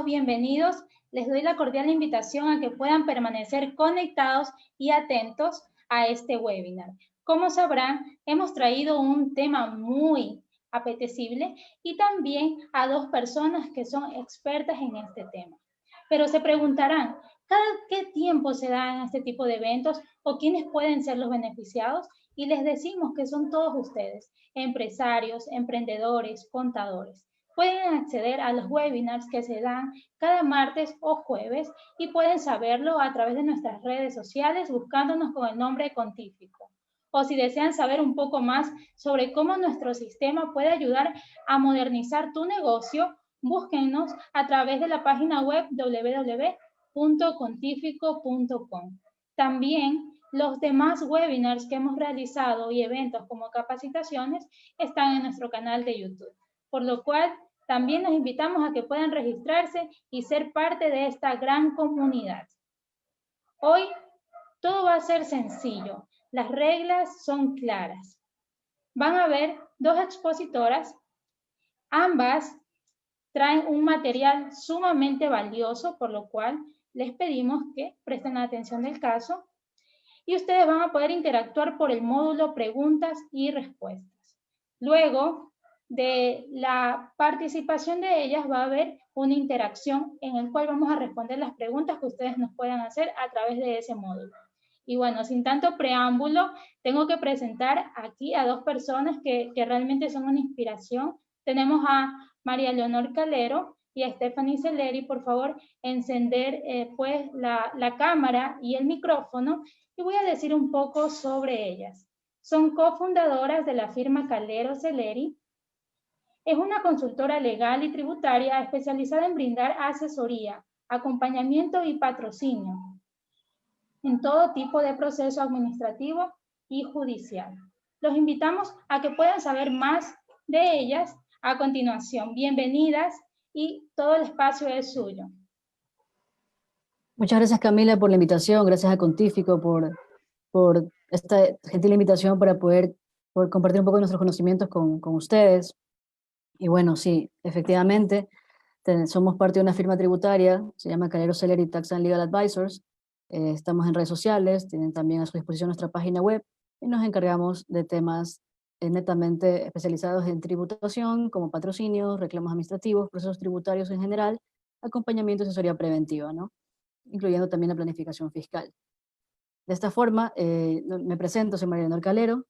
bienvenidos. Les doy la cordial invitación a que puedan permanecer conectados y atentos a este webinar. Como sabrán, hemos traído un tema muy apetecible y también a dos personas que son expertas en este tema. Pero se preguntarán, ¿cada qué tiempo se dan este tipo de eventos o quiénes pueden ser los beneficiados? Y les decimos que son todos ustedes, empresarios, emprendedores, contadores. Pueden acceder a los webinars que se dan cada martes o jueves y pueden saberlo a través de nuestras redes sociales buscándonos con el nombre Contífico. O si desean saber un poco más sobre cómo nuestro sistema puede ayudar a modernizar tu negocio, búsquennos a través de la página web www.contifico.com. También los demás webinars que hemos realizado y eventos como capacitaciones están en nuestro canal de YouTube, por lo cual también los invitamos a que puedan registrarse y ser parte de esta gran comunidad. Hoy todo va a ser sencillo, las reglas son claras. Van a haber dos expositoras, ambas traen un material sumamente valioso, por lo cual les pedimos que presten atención del caso y ustedes van a poder interactuar por el módulo preguntas y respuestas. Luego de la participación de ellas va a haber una interacción en el cual vamos a responder las preguntas que ustedes nos puedan hacer a través de ese módulo. Y bueno, sin tanto preámbulo, tengo que presentar aquí a dos personas que realmente son una inspiración. Tenemos a María Leonor Calero y a Stephanie Celeri. Por favor, encender pues la cámara y el micrófono y voy a decir un poco sobre ellas. Son cofundadoras de la firma Calero Celeri. Es una consultora legal y tributaria especializada en brindar asesoría, acompañamiento y patrocinio en todo tipo de proceso administrativo y judicial. Los invitamos a que puedan saber más de ellas a continuación. Bienvenidas y todo el espacio es suyo. Muchas gracias, Camila, por la invitación. Gracias a Contífico por esta gentil invitación para poder compartir un poco de nuestros conocimientos con ustedes. Y bueno, sí, efectivamente, somos parte de una firma tributaria, se llama Calero Celeri Tax and Legal Advisors. Estamos en redes sociales, tienen también a su disposición nuestra página web y nos encargamos de temas netamente especializados en tributación, como patrocinios, reclamos administrativos, procesos tributarios en general, acompañamiento y asesoría preventiva, ¿no? Incluyendo también la planificación fiscal. De esta forma, me presento, soy María Leonor Calero,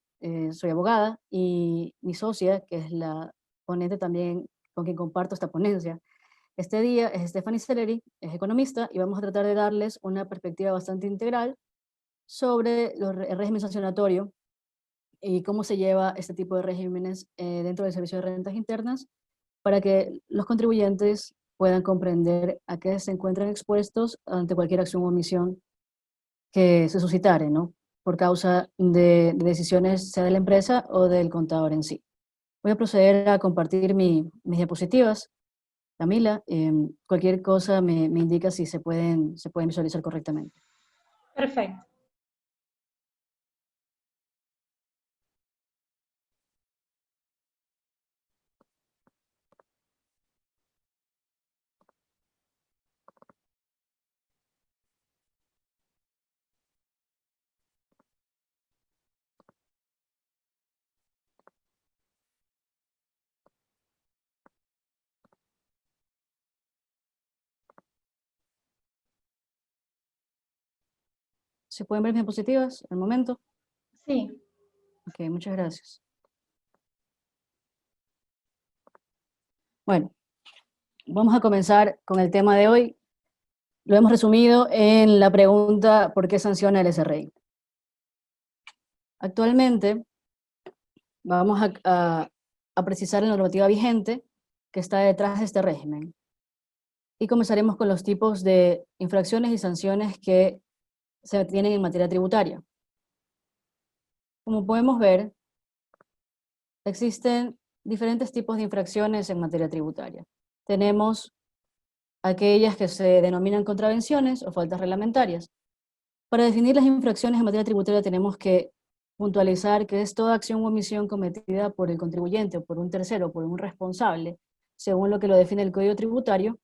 soy abogada, y mi socia, que es la ponente también con quien comparto esta ponencia, este día es Stephanie Celeri, es economista, y vamos a tratar de darles una perspectiva bastante integral sobre el régimen sancionatorio y cómo se lleva este tipo de regímenes dentro del Servicio de Rentas Internas para que los contribuyentes puedan comprender a qué se encuentran expuestos ante cualquier acción o omisión que se suscitare, ¿no? Por causa de decisiones sea de la empresa o del contador en sí. Voy a proceder a compartir mis diapositivas. Camila, cualquier cosa me indica si se pueden visualizar correctamente. Perfecto. ¿Se pueden ver mis diapositivas al momento? Sí. Ok, muchas gracias. Bueno, vamos a comenzar con el tema de hoy. Lo hemos resumido en la pregunta ¿por qué sanciona el SRI? Actualmente vamos a precisar la normativa vigente que está detrás de este régimen. Y comenzaremos con los tipos de infracciones y sanciones que se tienen en materia tributaria. Como podemos ver, existen diferentes tipos de infracciones en materia tributaria. Tenemos aquellas que se denominan contravenciones o faltas reglamentarias. Para definir las infracciones en materia tributaria tenemos que puntualizar que es toda acción o omisión cometida por el contribuyente o por un tercero, por un responsable, según lo que lo define el Código Tributario,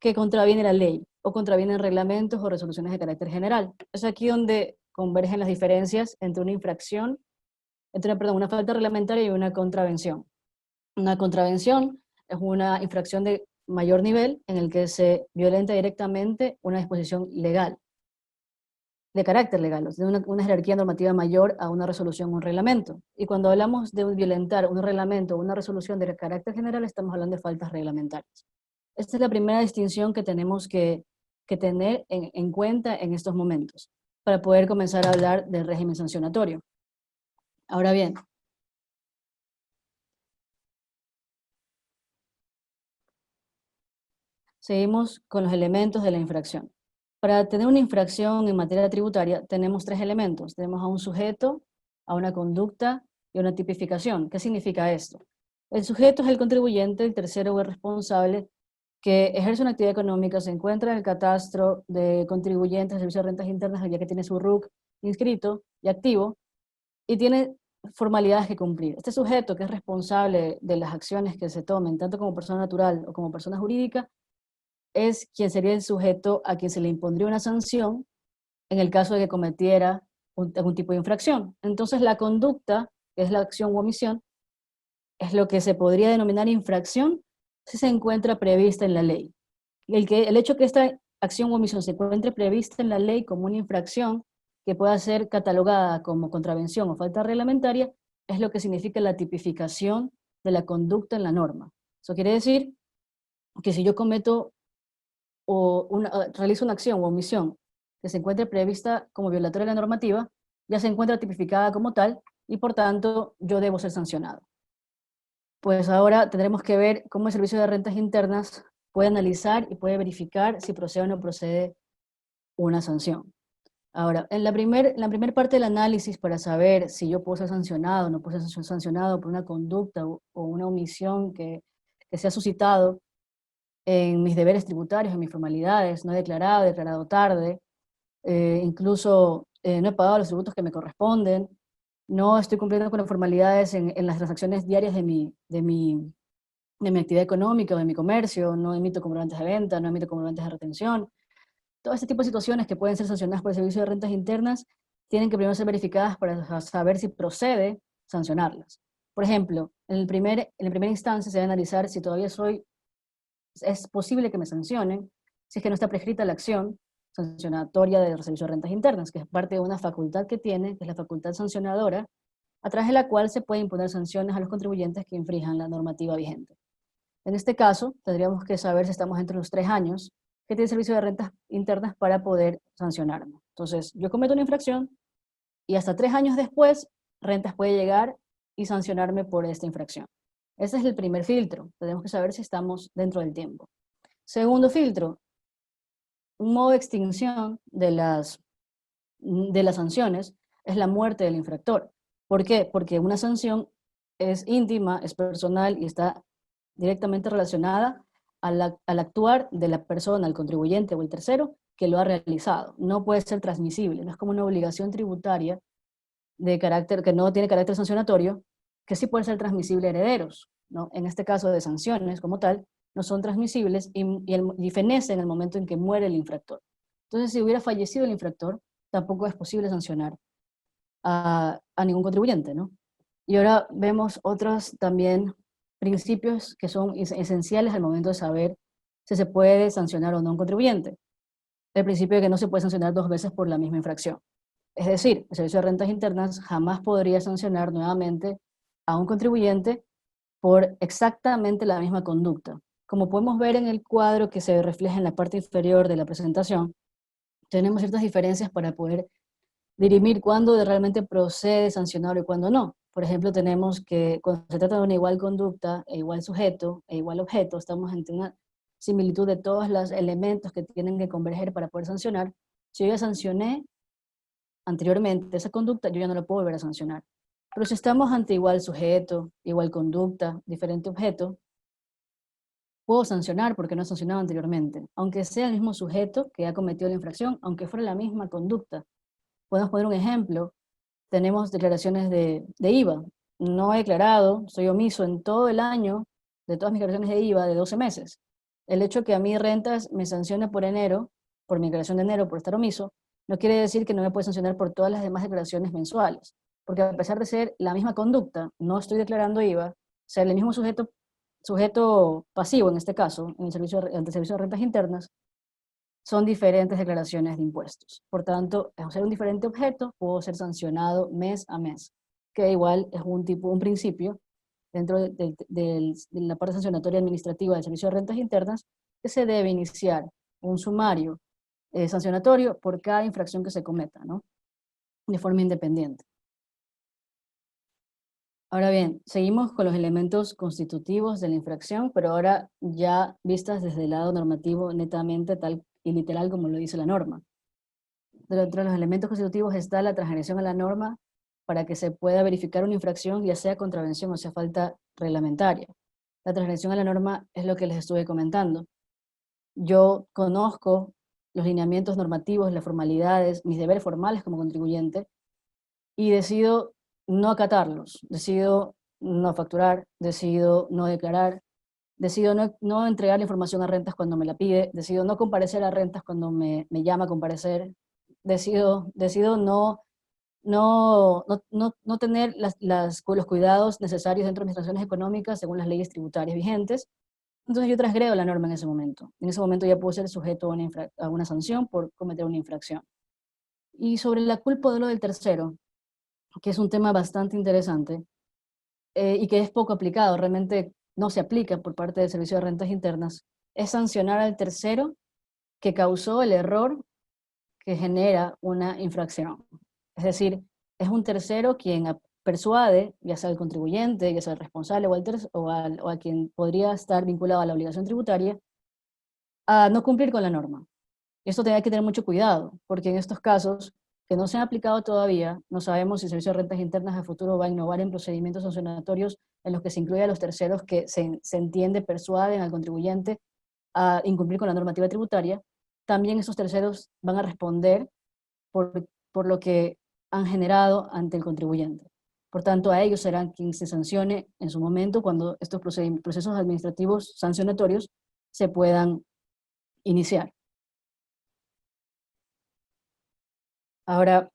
que contraviene la ley o contravienen reglamentos o resoluciones de carácter general. Es aquí donde convergen las diferencias entre una infracción, una falta reglamentaria y una contravención. Una contravención es una infracción de mayor nivel en el que se violenta directamente una disposición legal, de carácter legal, o sea, una jerarquía normativa mayor a una resolución o un reglamento. Y cuando hablamos de violentar un reglamento o una resolución de carácter general, estamos hablando de faltas reglamentarias. Esta es la primera distinción que tenemos que tener en cuenta en estos momentos, para poder comenzar a hablar del régimen sancionatorio. Ahora bien, seguimos con los elementos de la infracción. Para tener una infracción en materia tributaria tenemos tres elementos. Tenemos a un sujeto, a una conducta y a una tipificación. ¿Qué significa esto? El sujeto es el contribuyente, el tercero o el responsable que ejerce una actividad económica, se encuentra en el catastro de contribuyentes del Servicio de Rentas Internas, ya que tiene su RUC inscrito y activo, y tiene formalidades que cumplir. Este sujeto, que es responsable de las acciones que se tomen, tanto como persona natural o como persona jurídica, es quien sería el sujeto a quien se le impondría una sanción en el caso de que cometiera algún tipo de infracción. Entonces la conducta, que es la acción u omisión, es lo que se podría denominar infracción si se encuentra prevista en la ley. El hecho que esta acción u omisión se encuentre prevista en la ley como una infracción que pueda ser catalogada como contravención o falta reglamentaria es lo que significa la tipificación de la conducta en la norma. Eso quiere decir que si yo cometo realizo una acción o omisión que se encuentre prevista como violatoria de la normativa, ya se encuentra tipificada como tal y por tanto yo debo ser sancionado. Pues ahora tendremos que ver cómo el Servicio de Rentas Internas puede analizar y puede verificar si procede o no procede una sanción. Ahora, en la primera parte del análisis para saber si yo puedo ser sancionado o no puedo ser sancionado por una conducta o una omisión que se ha suscitado en mis deberes tributarios, en mis formalidades, no he declarado tarde, incluso no he pagado los tributos que me corresponden, no estoy cumpliendo con las formalidades en las transacciones diarias de mi actividad económica o de mi comercio, no emito comprobantes de venta, no emito comprobantes de retención. Todo este tipo de situaciones que pueden ser sancionadas por el Servicio de Rentas Internas tienen que primero ser verificadas para saber si procede sancionarlas. Por ejemplo, en la primera instancia se debe analizar si todavía es posible que me sancionen si es que no está prescrita la acción sancionatoria del Servicio de Rentas Internas, que es parte de una facultad que tiene, que es la facultad sancionadora, a través de la cual se pueden imponer sanciones a los contribuyentes que infrinjan la normativa vigente. En este caso, tendríamos que saber si estamos entre los 3 años que tiene el Servicio de Rentas Internas para poder sancionarme. Entonces, yo cometo una infracción y hasta 3 años después, Rentas puede llegar y sancionarme por esta infracción. Ese es el primer filtro. Tenemos que saber si estamos dentro del tiempo. Segundo filtro, un modo de extinción de las sanciones es la muerte del infractor. ¿Por qué? Porque una sanción es íntima, es personal y está directamente relacionada al actuar de la persona, el contribuyente o el tercero que lo ha realizado. No puede ser transmisible, no es como una obligación tributaria de carácter, que no tiene carácter sancionatorio, que sí puede ser transmisible a herederos, ¿no? En este caso de sanciones como tal, no son transmisibles y fenece en el momento en que muere el infractor. Entonces, si hubiera fallecido el infractor, tampoco es posible sancionar a ningún contribuyente, ¿no? Y ahora vemos otros también principios que son esenciales al momento de saber si se puede sancionar o no a un contribuyente. El principio de que no se puede sancionar 2 veces por la misma infracción. Es decir, el Servicio de Rentas Internas jamás podría sancionar nuevamente a un contribuyente por exactamente la misma conducta. Como podemos ver en el cuadro que se refleja en la parte inferior de la presentación, tenemos ciertas diferencias para poder dirimir cuándo realmente procede sancionar y cuándo no. Por ejemplo, tenemos que cuando se trata de una igual conducta, e igual sujeto, e igual objeto, estamos ante una similitud de todos los elementos que tienen que converger para poder sancionar. Si yo ya sancioné anteriormente esa conducta, yo ya no la puedo volver a sancionar. Pero si estamos ante igual sujeto, igual conducta, diferente objeto, puedo sancionar porque no he sancionado anteriormente, aunque sea el mismo sujeto que ha cometido la infracción, aunque fuera la misma conducta. Podemos poner un ejemplo. Tenemos declaraciones de IVA. No he declarado, soy omiso en todo el año de todas mis declaraciones de IVA de 12 meses. El hecho que a mí rentas me sancione por enero, por mi declaración de enero, por estar omiso, no quiere decir que no me puede sancionar por todas las demás declaraciones mensuales, porque a pesar de ser la misma conducta, no estoy declarando IVA, ser el mismo sujeto pasivo en este caso, en ante el servicio de rentas internas, son diferentes declaraciones de impuestos. Por tanto, al ser un diferente objeto, puedo ser sancionado mes a mes, que igual es un principio dentro de la parte sancionatoria administrativa del Servicio de Rentas Internas, que se debe iniciar un sumario sancionatorio por cada infracción que se cometa, ¿no? De forma independiente. Ahora bien, seguimos con los elementos constitutivos de la infracción, pero ahora ya vistas desde el lado normativo netamente tal y literal como lo dice la norma. Dentro de los elementos constitutivos está la transgresión a la norma para que se pueda verificar una infracción, ya sea contravención o sea falta reglamentaria. La transgresión a la norma es lo que les estuve comentando. Yo conozco los lineamientos normativos, las formalidades, mis deberes formales como contribuyente, y decido no acatarlos, decido no facturar, decido no declarar, decido no entregar la información a rentas cuando me la pide, decido no comparecer a rentas cuando me llama a comparecer, decido no tener los cuidados necesarios dentro de mis transacciones económicas según las leyes tributarias vigentes. Entonces yo transgredo la norma en ese momento. En ese momento ya puedo ser sujeto a una sanción por cometer una infracción. Y sobre la culpa de lo del tercero, que es un tema bastante interesante y que es poco aplicado, realmente no se aplica por parte del Servicio de Rentas Internas, es sancionar al tercero que causó el error que genera una infracción. Es decir, es un tercero quien persuade, ya sea el contribuyente, ya sea el responsable o a quien podría estar vinculado a la obligación tributaria, a no cumplir con la norma. Esto hay que tener mucho cuidado, porque en estos casos que no se han aplicado todavía, no sabemos si el Servicio de Rentas Internas a futuro va a innovar en procedimientos sancionatorios en los que se incluye a los terceros que se entiende persuaden al contribuyente a incumplir con la normativa tributaria. También esos terceros van a responder por lo que han generado ante el contribuyente. Por tanto, a ellos serán quien se sancione en su momento cuando estos procesos administrativos sancionatorios se puedan iniciar. Ahora,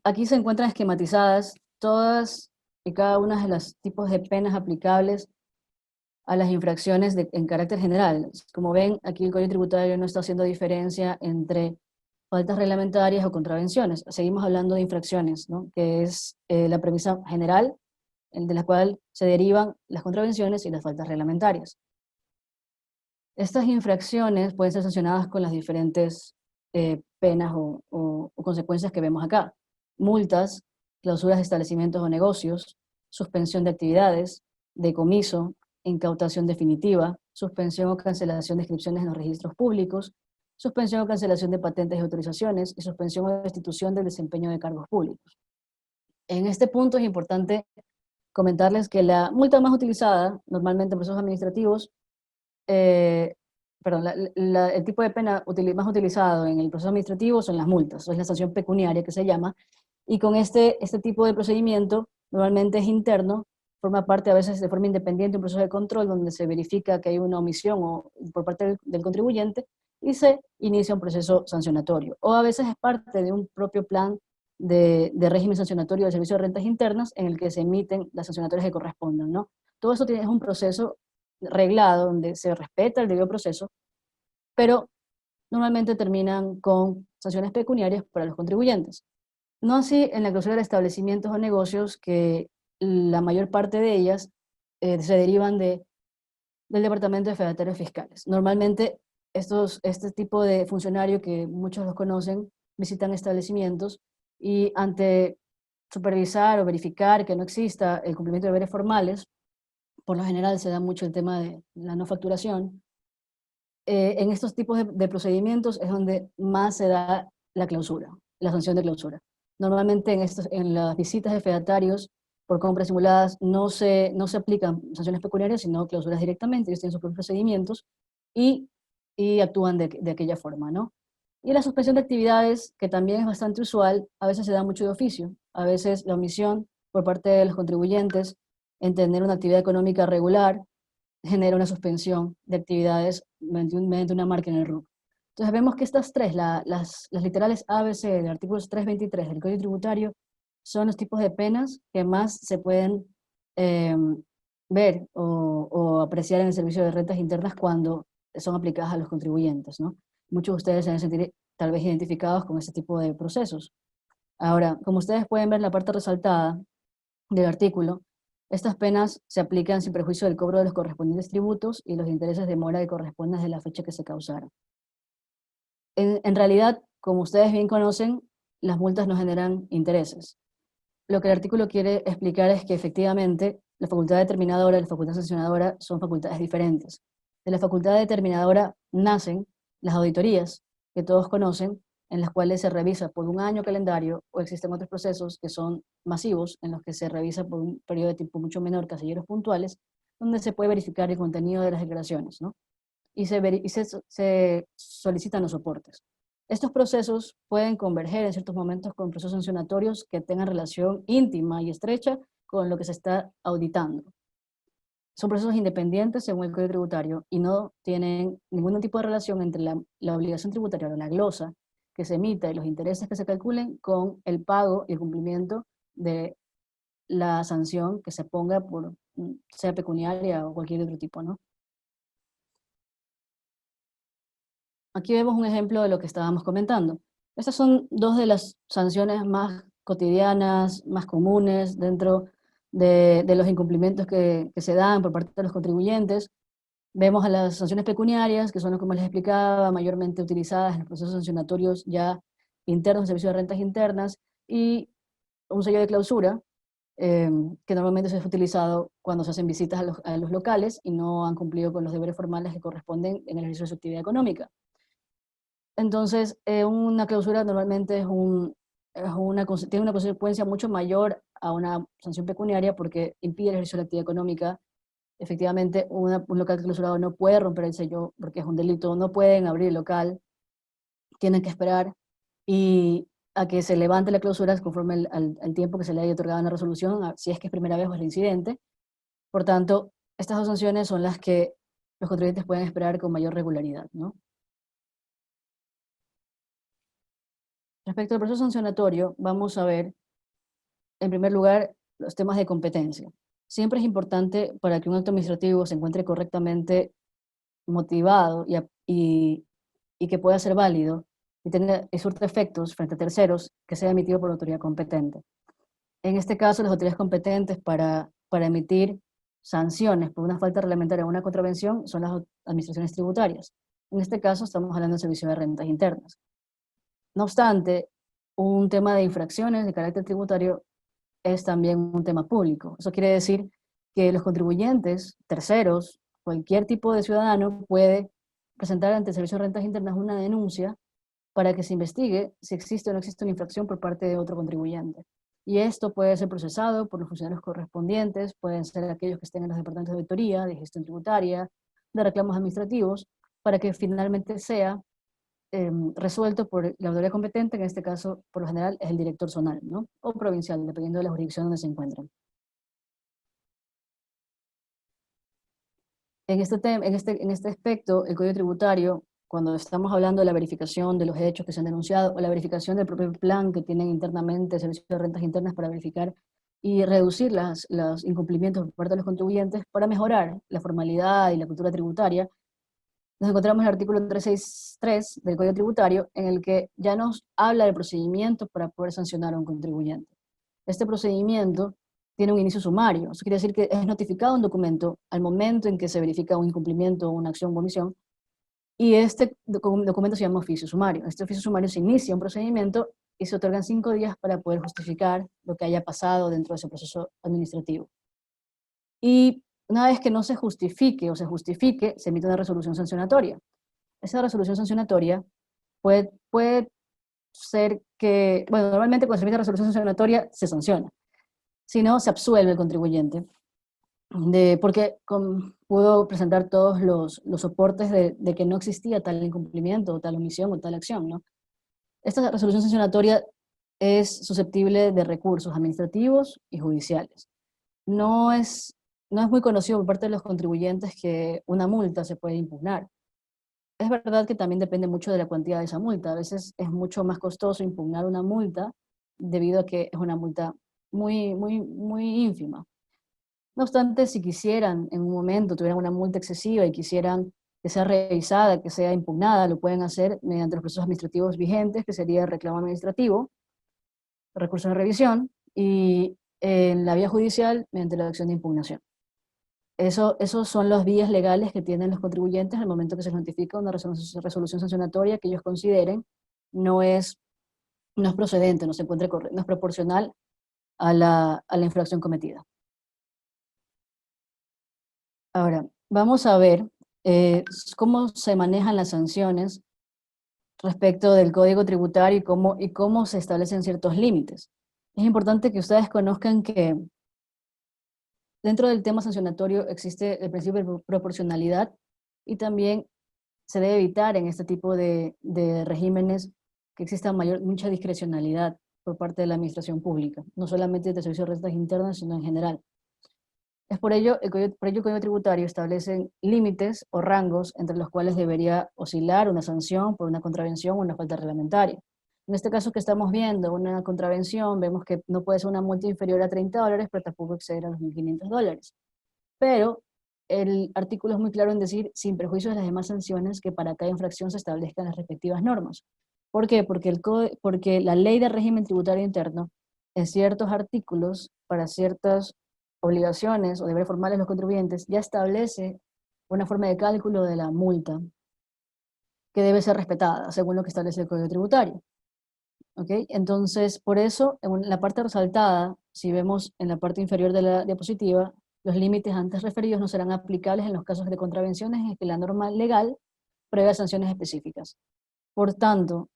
aquí se encuentran esquematizadas todas y cada una de los tipos de penas aplicables a las infracciones en carácter general. Como ven, aquí el Código Tributario no está haciendo diferencia entre faltas reglamentarias o contravenciones. Seguimos hablando de infracciones, ¿no? Que es la premisa general de la cual se derivan las contravenciones y las faltas reglamentarias. Estas infracciones pueden ser sancionadas con las diferentes penas o consecuencias que vemos acá. Multas, clausuras de establecimientos o negocios, suspensión de actividades, decomiso, incautación definitiva, suspensión o cancelación de inscripciones en los registros públicos, suspensión o cancelación de patentes y autorizaciones y suspensión o destitución del desempeño de cargos públicos. En este punto es importante comentarles que la multa más utilizada normalmente en procesos administrativos, el tipo de pena más utilizado en el proceso administrativo son las multas, o es la sanción pecuniaria que se llama, y con este tipo de procedimiento normalmente es interno, forma parte a veces de forma independiente de un proceso de control donde se verifica que hay una omisión por parte del contribuyente y se inicia un proceso sancionatorio. O a veces es parte de un propio plan de régimen sancionatorio del Servicio de Rentas Internas en el que se emiten las sancionatorias que correspondan, ¿no? Todo eso es un proceso reglado donde se respeta el debido proceso, pero normalmente terminan con sanciones pecuniarias para los contribuyentes. No así en la clausura de establecimientos o negocios, que la mayor parte de ellas se derivan del Departamento de Fedatarios Fiscales. Normalmente este tipo de funcionario, que muchos los conocen, visitan establecimientos y ante supervisar o verificar que no exista el cumplimiento de deberes formales, por lo general se da mucho el tema de la no facturación. En estos tipos de procedimientos es donde más se da la clausura, la sanción de clausura. Normalmente en las visitas de fedatarios por compras simuladas no se aplican sanciones pecuniarias, sino clausuras directamente. Ellos tienen sus propios procedimientos y actúan de aquella forma, ¿no? Y la suspensión de actividades, que también es bastante usual, a veces se da mucho de oficio. A veces la omisión por parte de los contribuyentes en tener una actividad económica regular genera una suspensión de actividades mediante una marca en el RUC. Entonces vemos que estas tres, las literales A, B, C del artículo 323 del Código Tributario, son los tipos de penas que más se pueden ver o apreciar en el servicio de rentas internas cuando son aplicadas a los contribuyentes, ¿no? Muchos de ustedes se deben sentir tal vez identificados con este tipo de procesos. Ahora, como ustedes pueden ver en la parte resaltada del artículo, estas penas se aplican sin perjuicio del cobro de los correspondientes tributos y los intereses de mora que correspondan de la fecha que se causaron. En realidad, como ustedes bien conocen, las multas no generan intereses. Lo que el artículo quiere explicar es que efectivamente la facultad determinadora y la facultad sancionadora son facultades diferentes. De la facultad determinadora nacen las auditorías, que todos conocen, en las cuales se revisa por un año calendario, o existen otros procesos que son masivos, en los que se revisa por un periodo de tiempo mucho menor, casilleros puntuales, donde se puede verificar el contenido de las declaraciones, ¿no? Y se solicitan los soportes. Estos procesos pueden converger en ciertos momentos con procesos sancionatorios que tengan relación íntima y estrecha con lo que se está auditando. Son procesos independientes según el Código Tributario y no tienen ningún tipo de relación entre la obligación tributaria o la glosa que se emita y los intereses que se calculen con el pago y el cumplimiento de la sanción que se ponga, por sea pecuniaria o cualquier otro tipo, ¿no? Aquí vemos un ejemplo de lo que estábamos comentando. Estas son dos de las sanciones más cotidianas, más comunes dentro de los incumplimientos que se dan por parte de los contribuyentes. Vemos a las sanciones pecuniarias, que son, como les explicaba, mayormente utilizadas en los procesos sancionatorios ya internos, en servicio de rentas internas, y un sello de clausura, que normalmente se es utilizado cuando se hacen visitas a los locales y no han cumplido con los deberes formales que corresponden en el ejercicio de su actividad económica. Entonces, una clausura normalmente tiene una consecuencia mucho mayor a una sanción pecuniaria porque impide el ejercicio de la actividad económica. Efectivamente, un local clausurado no puede romper el sello porque es un delito, no pueden abrir el local, tienen que esperar y a que se levante la clausura conforme al tiempo que se le haya otorgado en la resolución, si es que es primera vez o es reincidente. Por tanto, estas dos sanciones son las que los contribuyentes pueden esperar con mayor regularidad, ¿no? Respecto al proceso sancionatorio, vamos a ver, en primer lugar, los temas de competencia. Siempre es importante para que un acto administrativo se encuentre correctamente motivado y que pueda ser válido y surta efectos frente a terceros que sea emitido por la autoridad competente. En este caso, las autoridades competentes para emitir sanciones por una falta reglamentaria o una contravención son las administraciones tributarias. En este caso, estamos hablando del servicio de rentas internas. No obstante, un tema de infracciones de carácter tributario es también un tema público. Eso quiere decir que los contribuyentes, terceros, cualquier tipo de ciudadano puede presentar ante el Servicio de Rentas Internas una denuncia para que se investigue si existe o no existe una infracción por parte de otro contribuyente. Y esto puede ser procesado por los funcionarios correspondientes, pueden ser aquellos que estén en los departamentos de auditoría, de gestión tributaria, de reclamos administrativos, para que finalmente sea resuelto por la autoridad competente, que en este caso, por lo general, es el director zonal, ¿no? O provincial, dependiendo de la jurisdicción donde se encuentran. En este aspecto, el Código Tributario, cuando estamos hablando de la verificación de los hechos que se han denunciado, o la verificación del propio plan que tienen internamente el Servicio de Rentas Internas para verificar y reducir los incumplimientos por parte de los contribuyentes, para mejorar la formalidad y la cultura tributaria, nos encontramos en el artículo 363 del Código Tributario, en el que ya nos habla del procedimiento para poder sancionar a un contribuyente. Este procedimiento tiene un inicio sumario. Eso quiere decir que es notificado un documento al momento en que se verifica un incumplimiento, una acción o omisión, y este documento se llama oficio sumario. Este oficio sumario se inicia un procedimiento y se otorgan 5 días para poder justificar lo que haya pasado dentro de ese proceso administrativo. Y una vez que no se justifique o se justifique, se emite una resolución sancionatoria. Esa resolución sancionatoria puede ser que, bueno, normalmente cuando se emite resolución sancionatoria se sanciona, si no se absuelve el contribuyente, porque pudo presentar todos los soportes de que no existía tal incumplimiento, o tal omisión, o tal acción, ¿no? Esta resolución sancionatoria es susceptible de recursos administrativos y judiciales. No es no es muy conocido por parte de los contribuyentes que una multa se puede impugnar. Es verdad que también depende mucho de la cuantía de esa multa. A veces es mucho más costoso impugnar una multa debido a que es una multa muy ínfima. No obstante, si quisieran en un momento, tuvieran una multa excesiva y quisieran que sea revisada, que sea impugnada, lo pueden hacer mediante los procesos administrativos vigentes, que sería el reclamo administrativo, recurso de revisión, y en la vía judicial mediante la acción de impugnación. Esos son las vías legales que tienen los contribuyentes al momento que se les notifica una resolución sancionatoria que ellos consideren no es, no es procedente, no se encuentre no es proporcional a la infracción cometida. Ahora, vamos a ver cómo se manejan las sanciones respecto del Código Tributario y cómo se establecen ciertos límites. Es importante que ustedes conozcan que dentro del tema sancionatorio existe el principio de proporcionalidad y también se debe evitar en este tipo de regímenes que exista mucha discrecionalidad por parte de la administración pública, no solamente del Servicio de Rentas Internas, sino en general. Es por ello, el Código Tributario establece límites o rangos entre los cuales debería oscilar una sanción por una contravención o una falta reglamentaria. En este caso que estamos viendo, una contravención, vemos que no puede ser una multa inferior a $30, pero tampoco exceder a los $1.500. Pero el artículo es muy claro en decir, sin perjuicio de las demás sanciones, que para cada infracción se establezcan las respectivas normas. ¿Por qué? Porque la ley de régimen tributario interno, en ciertos artículos, para ciertas obligaciones o deberes formales de los contribuyentes, ya establece una forma de cálculo de la multa que debe ser respetada, según lo que establece el Código Tributario. ¿Ok? Entonces, por eso, en la parte resaltada, si vemos en la parte inferior de la diapositiva, los límites antes referidos no serán aplicables en los casos de contravenciones en que la norma legal prevé sanciones específicas. Por tanto,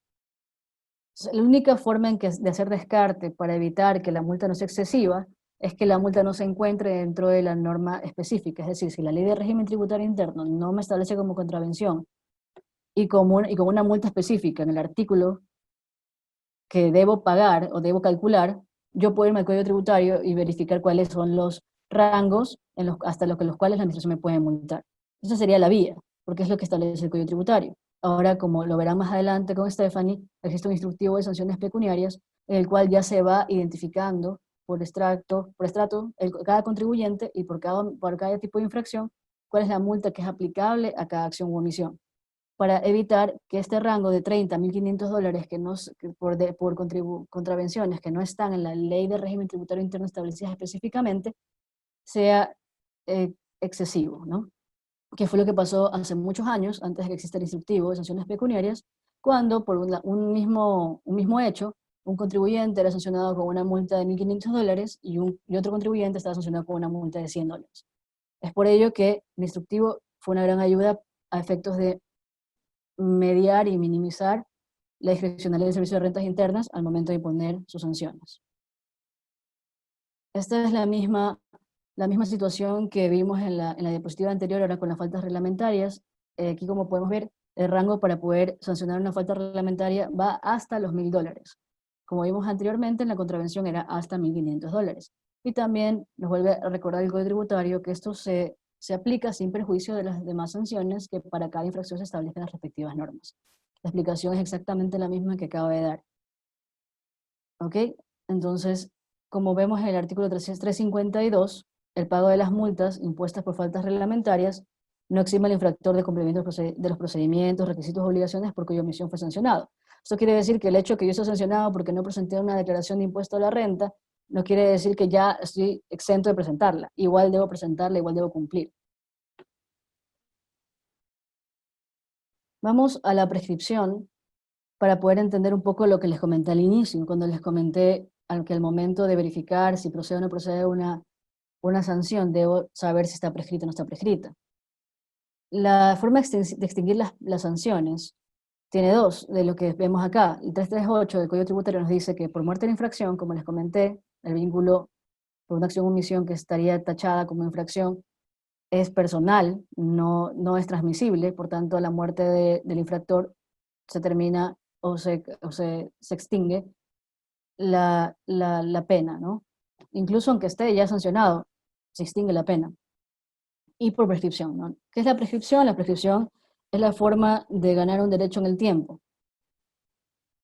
la única forma de hacer descarte para evitar que la multa no sea excesiva es que la multa no se encuentre dentro de la norma específica. Es decir, si la ley de régimen tributario interno no me establece como contravención y como una multa específica en el artículo que debo pagar o debo calcular, yo puedo irme al Código Tributario y verificar cuáles son los rangos hasta los cuales la administración me puede multar. Esa sería la vía, porque es lo que establece el Código Tributario. Ahora, como lo verán más adelante con Stephanie, existe un instructivo de sanciones pecuniarias en el cual ya se va identificando por estrato, cada contribuyente y por cada tipo de infracción, cuál es la multa que es aplicable a cada acción u omisión, para evitar que este rango de $30 a $1.500 por contravenciones que no están en la ley de régimen tributario interno establecidas específicamente sea excesivo, ¿no? Que fue lo que pasó hace muchos años, antes de que existiera el instructivo de sanciones pecuniarias, cuando por un mismo hecho, un contribuyente era sancionado con una multa de $1.500 y otro contribuyente estaba sancionado con una multa de $100. Es por ello que el instructivo fue una gran ayuda a efectos de mediar y minimizar la discrecionalidad del Servicio de Rentas Internas al momento de imponer sus sanciones. Esta es la misma situación que vimos en la diapositiva anterior, ahora con las faltas reglamentarias. Aquí, como podemos ver, el rango para poder sancionar una falta reglamentaria va hasta los $1.000. Como vimos anteriormente, en la contravención era hasta $1.500. Y también nos vuelve a recordar el Código Tributario que esto se aplica sin perjuicio de las demás sanciones que para cada infracción se establecen las respectivas normas. La explicación es exactamente la misma que acabo de dar. ¿Ok? Entonces, como vemos en el artículo 352, el pago de las multas impuestas por faltas reglamentarias no exime al infractor de cumplimiento de los procedimientos, requisitos o obligaciones por cuya omisión fue sancionado. Esto quiere decir que el hecho de que yo sea sancionado porque no presenté una declaración de impuesto a la renta no quiere decir que ya estoy exento de presentarla. Igual debo presentarla, igual debo cumplir. Vamos a la prescripción para poder entender un poco lo que les comenté al inicio, cuando les comenté que al momento de verificar si procede o no procede una sanción, debo saber si está prescrita o no está prescrita. La forma de extinguir las sanciones tiene dos, de lo que vemos acá. El 338 del Código Tributario nos dice que por muerte de infracción, como les comenté, el vínculo por una acción o omisión que estaría tachada como infracción es personal, no es transmisible, por tanto la muerte del infractor se termina o se extingue la pena, ¿no? Incluso aunque esté ya sancionado, se extingue la pena. y por prescripción, ¿no? ¿Qué es la prescripción? La prescripción es la forma de ganar un derecho en el tiempo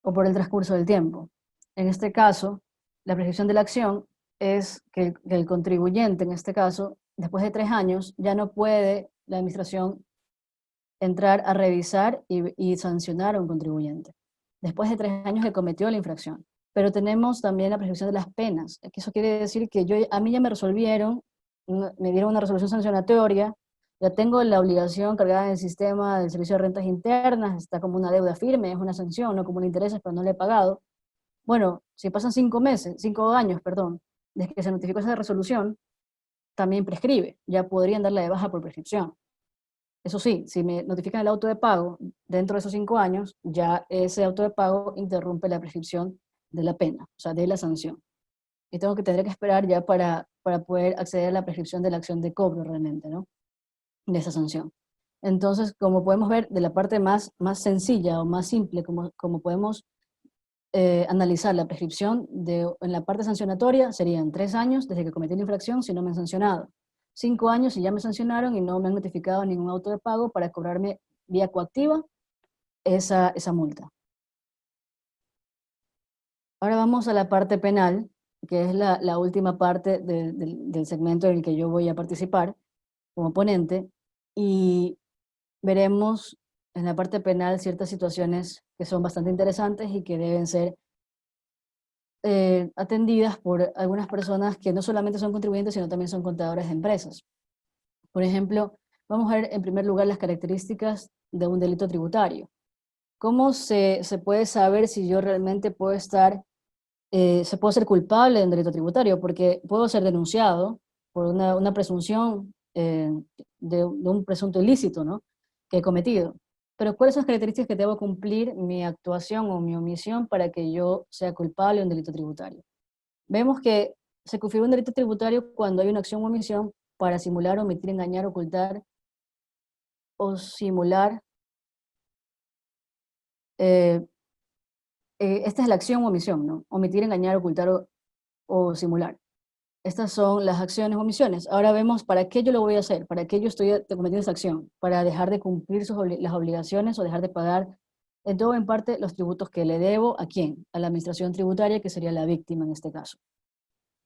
o por el transcurso del tiempo. En este caso, la prescripción de la acción es que el contribuyente, en este caso, después de 3 años, ya no puede la administración entrar a revisar y sancionar a un contribuyente, después de 3 años que cometió la infracción. Pero tenemos también la prescripción de las penas, que eso quiere decir que a mí ya me resolvieron, me dieron una resolución sancionatoria, ya tengo la obligación cargada en el sistema del Servicio de Rentas Internas, está como una deuda firme, es una sanción, no como un interés, pero no le he pagado. Bueno, si pasan 5 años, perdón, desde que se notificó esa resolución, también prescribe, ya podrían darle de baja por prescripción. Eso sí, si me notifican el auto de pago dentro de esos 5 años, ya ese auto de pago interrumpe la prescripción de la pena, o sea, de la sanción. Y tendré que esperar ya para poder acceder a la prescripción de la acción de cobro realmente, ¿no? De esa sanción. Entonces, como podemos ver, de la parte más sencilla o más simple, como podemos analizar la prescripción en la parte sancionatoria, serían 3 años desde que cometí la infracción si no me han sancionado. 5 años si ya me sancionaron y no me han notificado ningún auto de pago para cobrarme vía coactiva esa multa. Ahora vamos a la parte penal, que es la última parte del segmento en el que yo voy a participar como ponente, y veremos en la parte penal ciertas situaciones que son bastante interesantes y que deben ser atendidas por algunas personas que no solamente son contribuyentes, sino también son contadores de empresas. Por ejemplo, vamos a ver en primer lugar las características de un delito tributario. ¿Cómo se puede saber si yo realmente puedo se puede ser culpable de un delito tributario? Porque puedo ser denunciado por una presunción de un presunto ilícito, ¿no?, que he cometido. Pero ¿cuáles son las características que debo cumplir mi actuación o mi omisión para que yo sea culpable de un delito tributario? Vemos que se configura un delito tributario cuando hay una acción o omisión para simular, omitir, engañar, ocultar o simular. eh, Esta es la acción o omisión, ¿no? Omitir, engañar, ocultar o simular. Estas son las acciones o omisiones. Ahora vemos para qué yo lo voy a hacer, para qué yo estoy cometiendo esta acción, para dejar de cumplir las obligaciones o dejar de pagar en todo o en parte los tributos que le debo. ¿A quién? A la administración tributaria, que sería la víctima en este caso.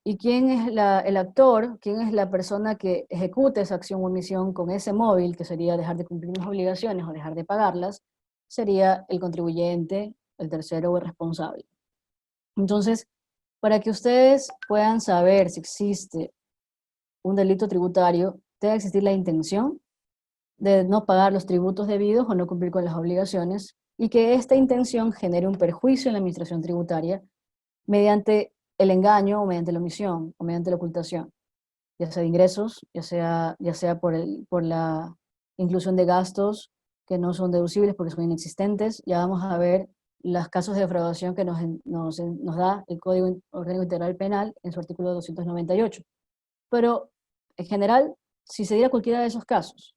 ¿Y quién es el actor? ¿Quién es la persona que ejecuta esa acción o omisión con ese móvil, que sería dejar de cumplir las obligaciones o dejar de pagarlas? Sería el contribuyente, el tercero o el responsable. Entonces, para que ustedes puedan saber si existe un delito tributario, debe existir la intención de no pagar los tributos debidos o no cumplir con las obligaciones, y que esta intención genere un perjuicio en la administración tributaria mediante el engaño o mediante la omisión o mediante la ocultación, ya sea de ingresos, ya sea por la inclusión de gastos que no son deducibles porque son inexistentes. Ya vamos a ver los casos de defraudación que nos da el Código Orgánico Integral Penal en su artículo 298. Pero, en general, si se diera cualquiera de esos casos,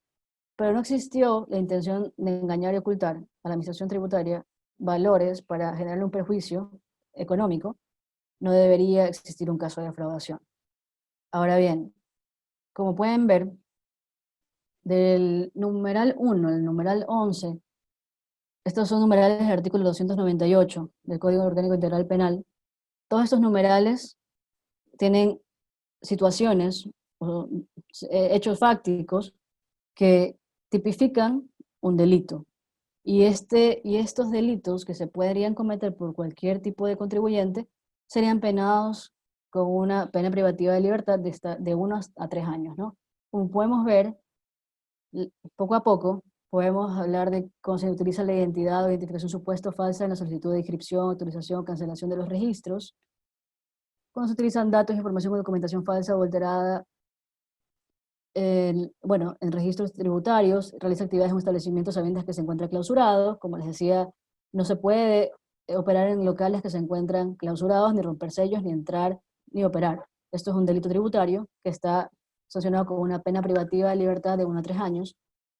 pero no existió la intención de engañar y ocultar a la administración tributaria valores para generar un perjuicio económico, no debería existir un caso de defraudación. Ahora bien, como pueden ver, del numeral 1 al numeral 11, estos son numerales del artículo 298 del Código Orgánico Integral Penal. Todos estos numerales tienen situaciones o hechos fácticos que tipifican un delito. Y estos delitos que se podrían cometer por cualquier tipo de contribuyente serían penados con una pena privativa de libertad de 1 a 3 años, ¿no? Como podemos ver, poco a poco podemos hablar de cómo se utiliza la identidad o identificación supuesto falsa en la solicitud de inscripción, autorización o cancelación de los registros, cuando se utilizan datos, información o documentación falsa o alterada en registros tributarios, realiza actividades en un establecimiento sabiendo que se encuentra clausurado. Como les decía, no se puede operar en locales que se encuentran clausurados, ni romper sellos, ni entrar, ni operar. Esto es un delito tributario que está sancionado con una pena privativa de libertad de 1 a 3 años.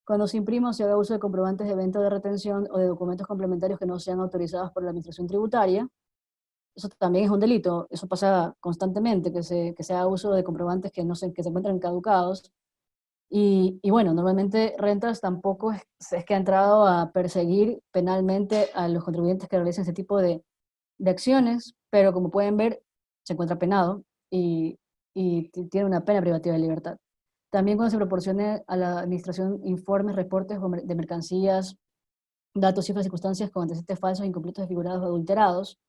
Cuando se imprima o se haga uso de comprobantes de venta o de retención o de documentos complementarios que no sean autorizados por la administración tributaria, eso también es un delito. Eso pasa constantemente, que se haga uso de comprobantes que se encuentran caducados Y bueno, normalmente Rentas tampoco es que ha entrado a perseguir penalmente a los contribuyentes que realicen ese tipo de acciones, pero como pueden ver, se encuentra penado y tiene una pena privativa de libertad. También cuando se proporcione a la administración informes, reportes de mercancías, datos, cifras, circunstancias con antecedentes falsos, incompletos, desfigurados o adulterados.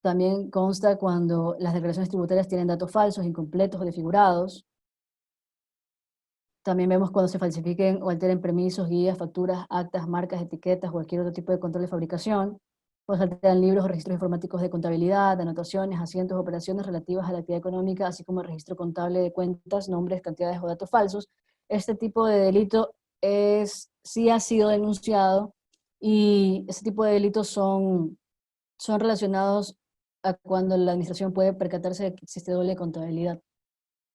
También consta cuando las declaraciones tributarias tienen datos falsos, incompletos o desfigurados. También vemos cuando se falsifiquen o alteren permisos, guías, facturas, actas, marcas, etiquetas o cualquier otro tipo de control de fabricación. Cuando se alteran libros o registros informáticos de contabilidad, anotaciones, asientos, operaciones relativas a la actividad económica, así como el registro contable de cuentas, nombres, cantidades o datos falsos. Este tipo de delito sí ha sido denunciado y ese tipo de delitos son relacionados a cuando la administración puede percatarse de que existe doble contabilidad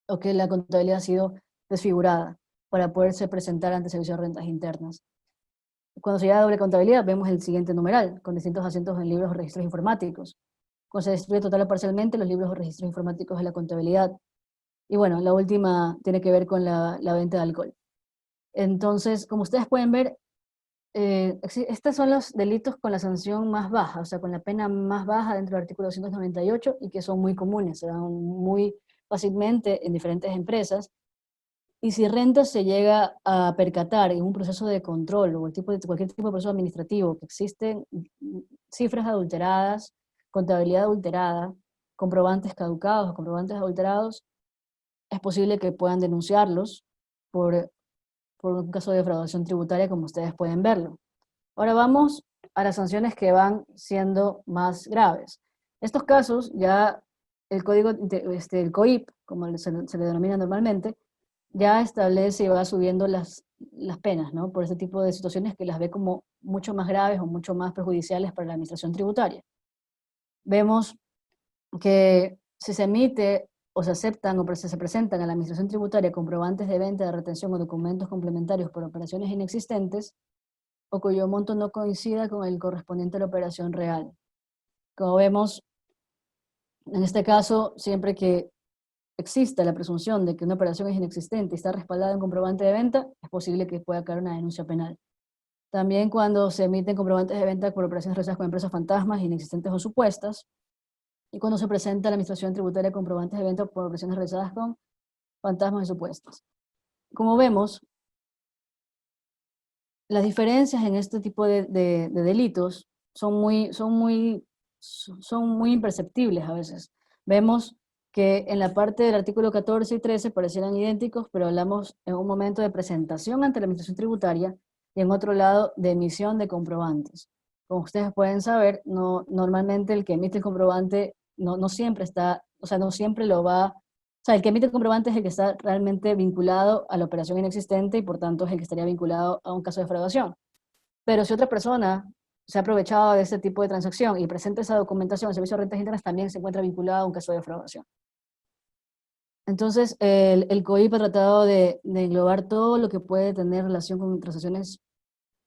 o que la contabilidad ha sido desfigurada para poderse presentar ante el Servicio de Rentas Internas. Cuando se llega a doble contabilidad, vemos el siguiente numeral, con distintos asientos en libros o registros informáticos. Cuando se destruye total o parcialmente los libros o registros informáticos de la contabilidad. Y bueno, la última tiene que ver con la venta de alcohol. Entonces, como ustedes pueden ver, estos son los delitos con la sanción más baja, o sea, con la pena más baja dentro del artículo 298 y que son muy comunes, se dan muy fácilmente en diferentes empresas. Y si Rentas se llega a percatar en un proceso de control o cualquier tipo de proceso administrativo que existen cifras adulteradas, contabilidad adulterada, comprobantes caducados o comprobantes adulterados, es posible que puedan denunciarlos por, por un caso de defraudación tributaria, como ustedes pueden verlo. Ahora vamos a las sanciones que van siendo más graves. Estos casos ya el código, el COIP, como se le denomina normalmente, ya establece y va subiendo las penas, ¿no? Por ese tipo de situaciones que las ve como mucho más graves o mucho más perjudiciales para la administración tributaria. Vemos que si se emite o se aceptan o se presentan a la administración tributaria comprobantes de venta, de retención o documentos complementarios por operaciones inexistentes o cuyo monto no coincida con el correspondiente a la operación real. Como vemos, en este caso, siempre que exista la presunción de que una operación es inexistente y está respaldada en comprobante de venta, es posible que pueda caer una denuncia penal. También cuando se emiten comprobantes de venta por operaciones realizadas con empresas fantasmas, inexistentes o supuestas, y cuando se presenta a la Administración Tributaria comprobantes de venta por operaciones realizadas con fantasmas y supuestas. Como vemos, las diferencias en este tipo de delitos son muy imperceptibles a veces. Vemos que en la parte del artículo 14 y 13 parecieran idénticos, pero hablamos en un momento de presentación ante la Administración Tributaria y en otro lado de emisión de comprobantes. Como ustedes pueden saber, normalmente el que emite el comprobante no siempre está, o sea, no siempre lo va, o sea, el que emite el comprobante es el que está realmente vinculado a la operación inexistente y por tanto es el que estaría vinculado a un caso de defraudación. Pero si otra persona se ha aprovechado de este tipo de transacción y presenta esa documentación al Servicio de Rentas Internas, también se encuentra vinculado a un caso de defraudación. Entonces, el COIP ha tratado de englobar todo lo que puede tener relación con transacciones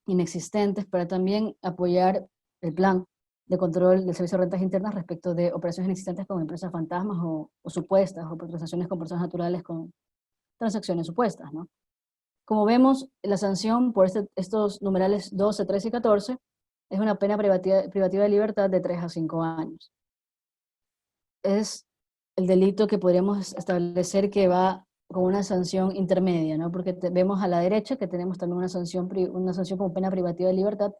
inexistentes para también apoyar el plan de control del Servicio de Rentas Internas respecto de operaciones inexistentes con empresas fantasmas o supuestas, o por transacciones con personas naturales con transacciones supuestas, ¿no? Como vemos, la sanción por estos numerales 12, 13 y 14 es una pena privativa de libertad de 3 a 5 años. Es el delito que podríamos establecer que va con una sanción intermedia, ¿no? Porque vemos a la derecha que tenemos también una sanción como pena privativa de libertad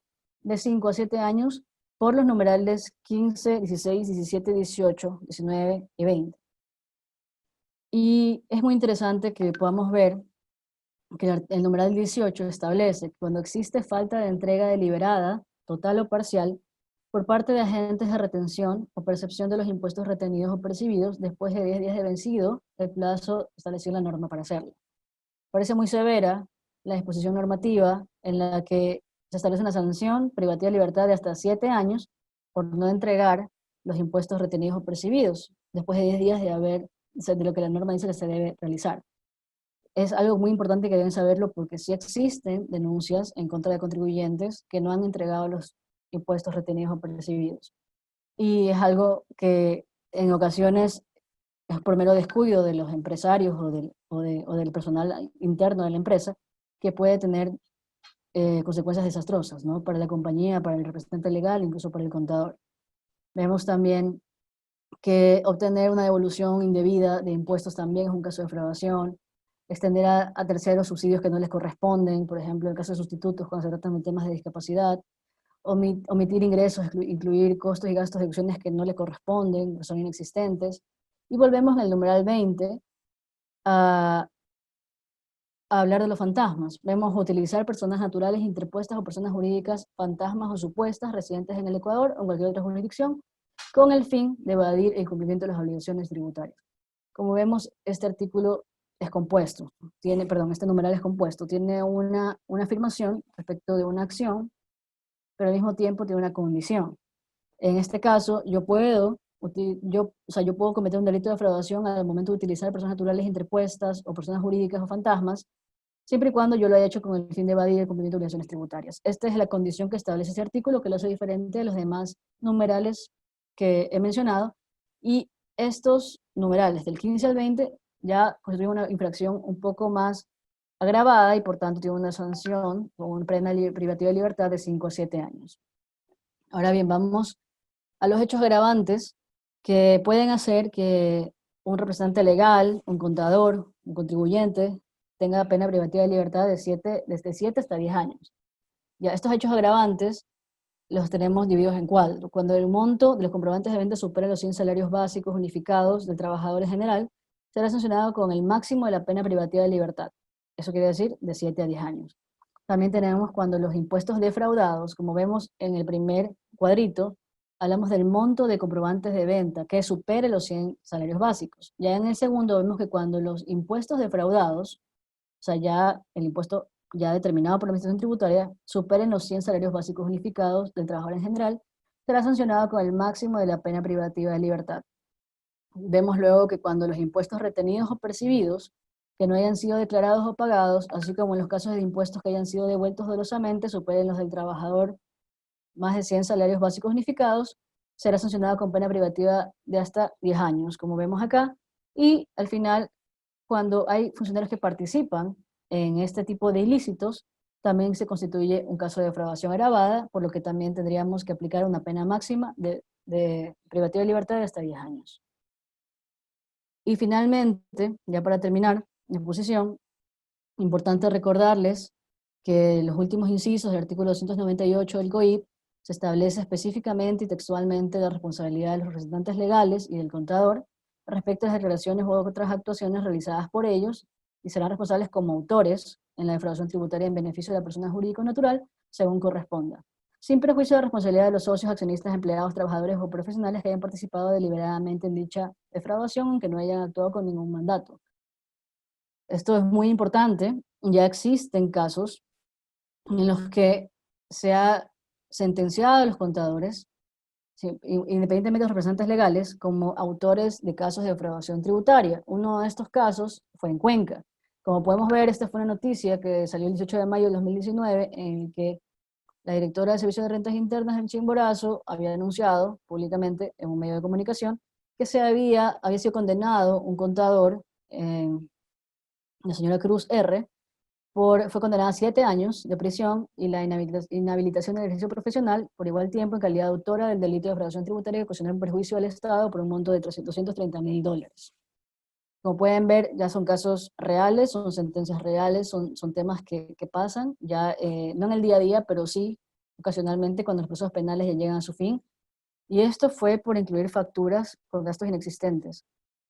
de 5 a 7 años por los numerales 15, 16, 17, 18, 19 y 20. Y es muy interesante que podamos ver que el numeral 18 establece que cuando existe falta de entrega deliberada, total o parcial, por parte de agentes de retención o percepción de los impuestos retenidos o percibidos después de 10 días de vencido el plazo establecido en la norma para hacerlo. Parece muy severa la disposición normativa en la que se establece una sanción privativa de libertad de hasta 7 años por no entregar los impuestos retenidos o percibidos después de 10 días de lo que la norma dice que se debe realizar. Es algo muy importante que deben saberlo porque sí existen denuncias en contra de contribuyentes que no han entregado los impuestos retenidos o percibidos. Y es algo que en ocasiones es por mero descuido de los empresarios o del personal interno de la empresa, que puede tener consecuencias desastrosas, ¿no? Para la compañía, para el representante legal, incluso para el contador. Vemos también que obtener una devolución indebida de impuestos también es un caso de defraudación, extender a terceros subsidios que no les corresponden, por ejemplo, en el caso de sustitutos cuando se tratan de temas de discapacidad, omitir ingresos, incluir costos y gastos de deducciones que no le corresponden, que son inexistentes. Y volvemos en el numeral 20 a hablar de los fantasmas. Vemos utilizar personas naturales interpuestas o personas jurídicas fantasmas o supuestas residentes en el Ecuador o en cualquier otra jurisdicción con el fin de evadir el cumplimiento de las obligaciones tributarias. Como vemos, este artículo es compuesto, este numeral es compuesto, tiene una afirmación respecto de una acción, pero al mismo tiempo tiene una condición. En este caso, yo puedo cometer un delito de defraudación al momento de utilizar personas naturales interpuestas o personas jurídicas o fantasmas, siempre y cuando yo lo haya hecho con el fin de evadir el cumplimiento de obligaciones tributarias. Esta es la condición que establece ese artículo, que lo hace diferente de los demás numerales que he mencionado, y estos numerales del 15 al 20 ya constituyen una infracción un poco más agravada y por tanto tiene una sanción o una pena privativa de libertad de 5 a 7 años. Ahora bien, vamos a los hechos agravantes que pueden hacer que un representante legal, un contador, un contribuyente, tenga pena privativa de libertad desde 7 hasta 10 años. Ya, estos hechos agravantes los tenemos divididos en cuatro. Cuando el monto de los comprobantes de venta supera los 100 salarios básicos unificados del trabajador en general, será sancionado con el máximo de la pena privativa de libertad. Eso quiere decir de 7 a 10 años. También tenemos cuando los impuestos defraudados, como vemos en el primer cuadrito, hablamos del monto de comprobantes de venta que supere los 100 salarios básicos. Ya en el segundo vemos que cuando los impuestos defraudados, o sea, ya el impuesto ya determinado por la Administración Tributaria, superen los 100 salarios básicos unificados del trabajador en general, será sancionado con el máximo de la pena privativa de libertad. Vemos luego que cuando los impuestos retenidos o percibidos que no hayan sido declarados o pagados, así como en los casos de impuestos que hayan sido devueltos dolosamente, superen los del trabajador más de 100 salarios básicos unificados, será sancionado con pena privativa de hasta 10 años, como vemos acá. Y al final, cuando hay funcionarios que participan en este tipo de ilícitos, también se constituye un caso de defraudación agravada, por lo que también tendríamos que aplicar una pena máxima de privativa de libertad de hasta 10 años. Y finalmente, ya para terminar mi exposición, importante recordarles que los últimos incisos del artículo 298 del COIP se establece específicamente y textualmente la responsabilidad de los representantes legales y del contador respecto a las declaraciones u otras actuaciones realizadas por ellos y serán responsables como autores en la defraudación tributaria en beneficio de la persona jurídica o natural según corresponda, sin perjuicio de la responsabilidad de los socios, accionistas, empleados, trabajadores o profesionales que hayan participado deliberadamente en dicha defraudación, aunque no hayan actuado con ningún mandato. Esto es muy importante. Ya existen casos en los que se ha sentenciado a los contadores, sí, independientemente de los representantes legales, como autores de casos de defraudación tributaria. Uno de estos casos fue en Cuenca. Como podemos ver, esta fue una noticia que salió el 18 de mayo del 2019, en el que la directora del Servicio de Rentas Internas del Chimborazo había denunciado públicamente en un medio de comunicación que había sido condenado un contador, la señora Cruz R., fue condenada a 7 años de prisión y la inhabilitación del ejercicio profesional por igual tiempo en calidad de autora del delito de defraudación tributaria que ocasionó un perjuicio al Estado por un monto de $230.000. Como pueden ver, ya son casos reales, son sentencias reales, son temas que pasan, ya no en el día a día, pero sí ocasionalmente cuando los procesos penales ya llegan a su fin. Y esto fue por incluir facturas con gastos inexistentes,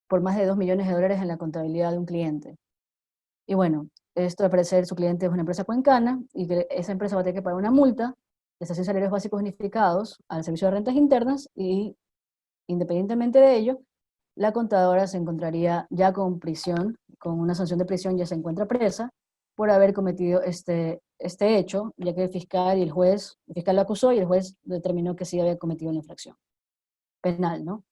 por más de $2 millones en la contabilidad de un cliente. Y bueno, esto al parecer su cliente es una empresa cuencana y que esa empresa va a tener que pagar una multa de 100 salarios básicos unificados al Servicio de Rentas Internas y independientemente de ello, la contadora se encontraría ya con prisión, con una sanción de prisión, ya se encuentra presa por haber cometido este hecho, ya que el fiscal lo acusó y el juez determinó que sí había cometido la infracción penal, ¿no?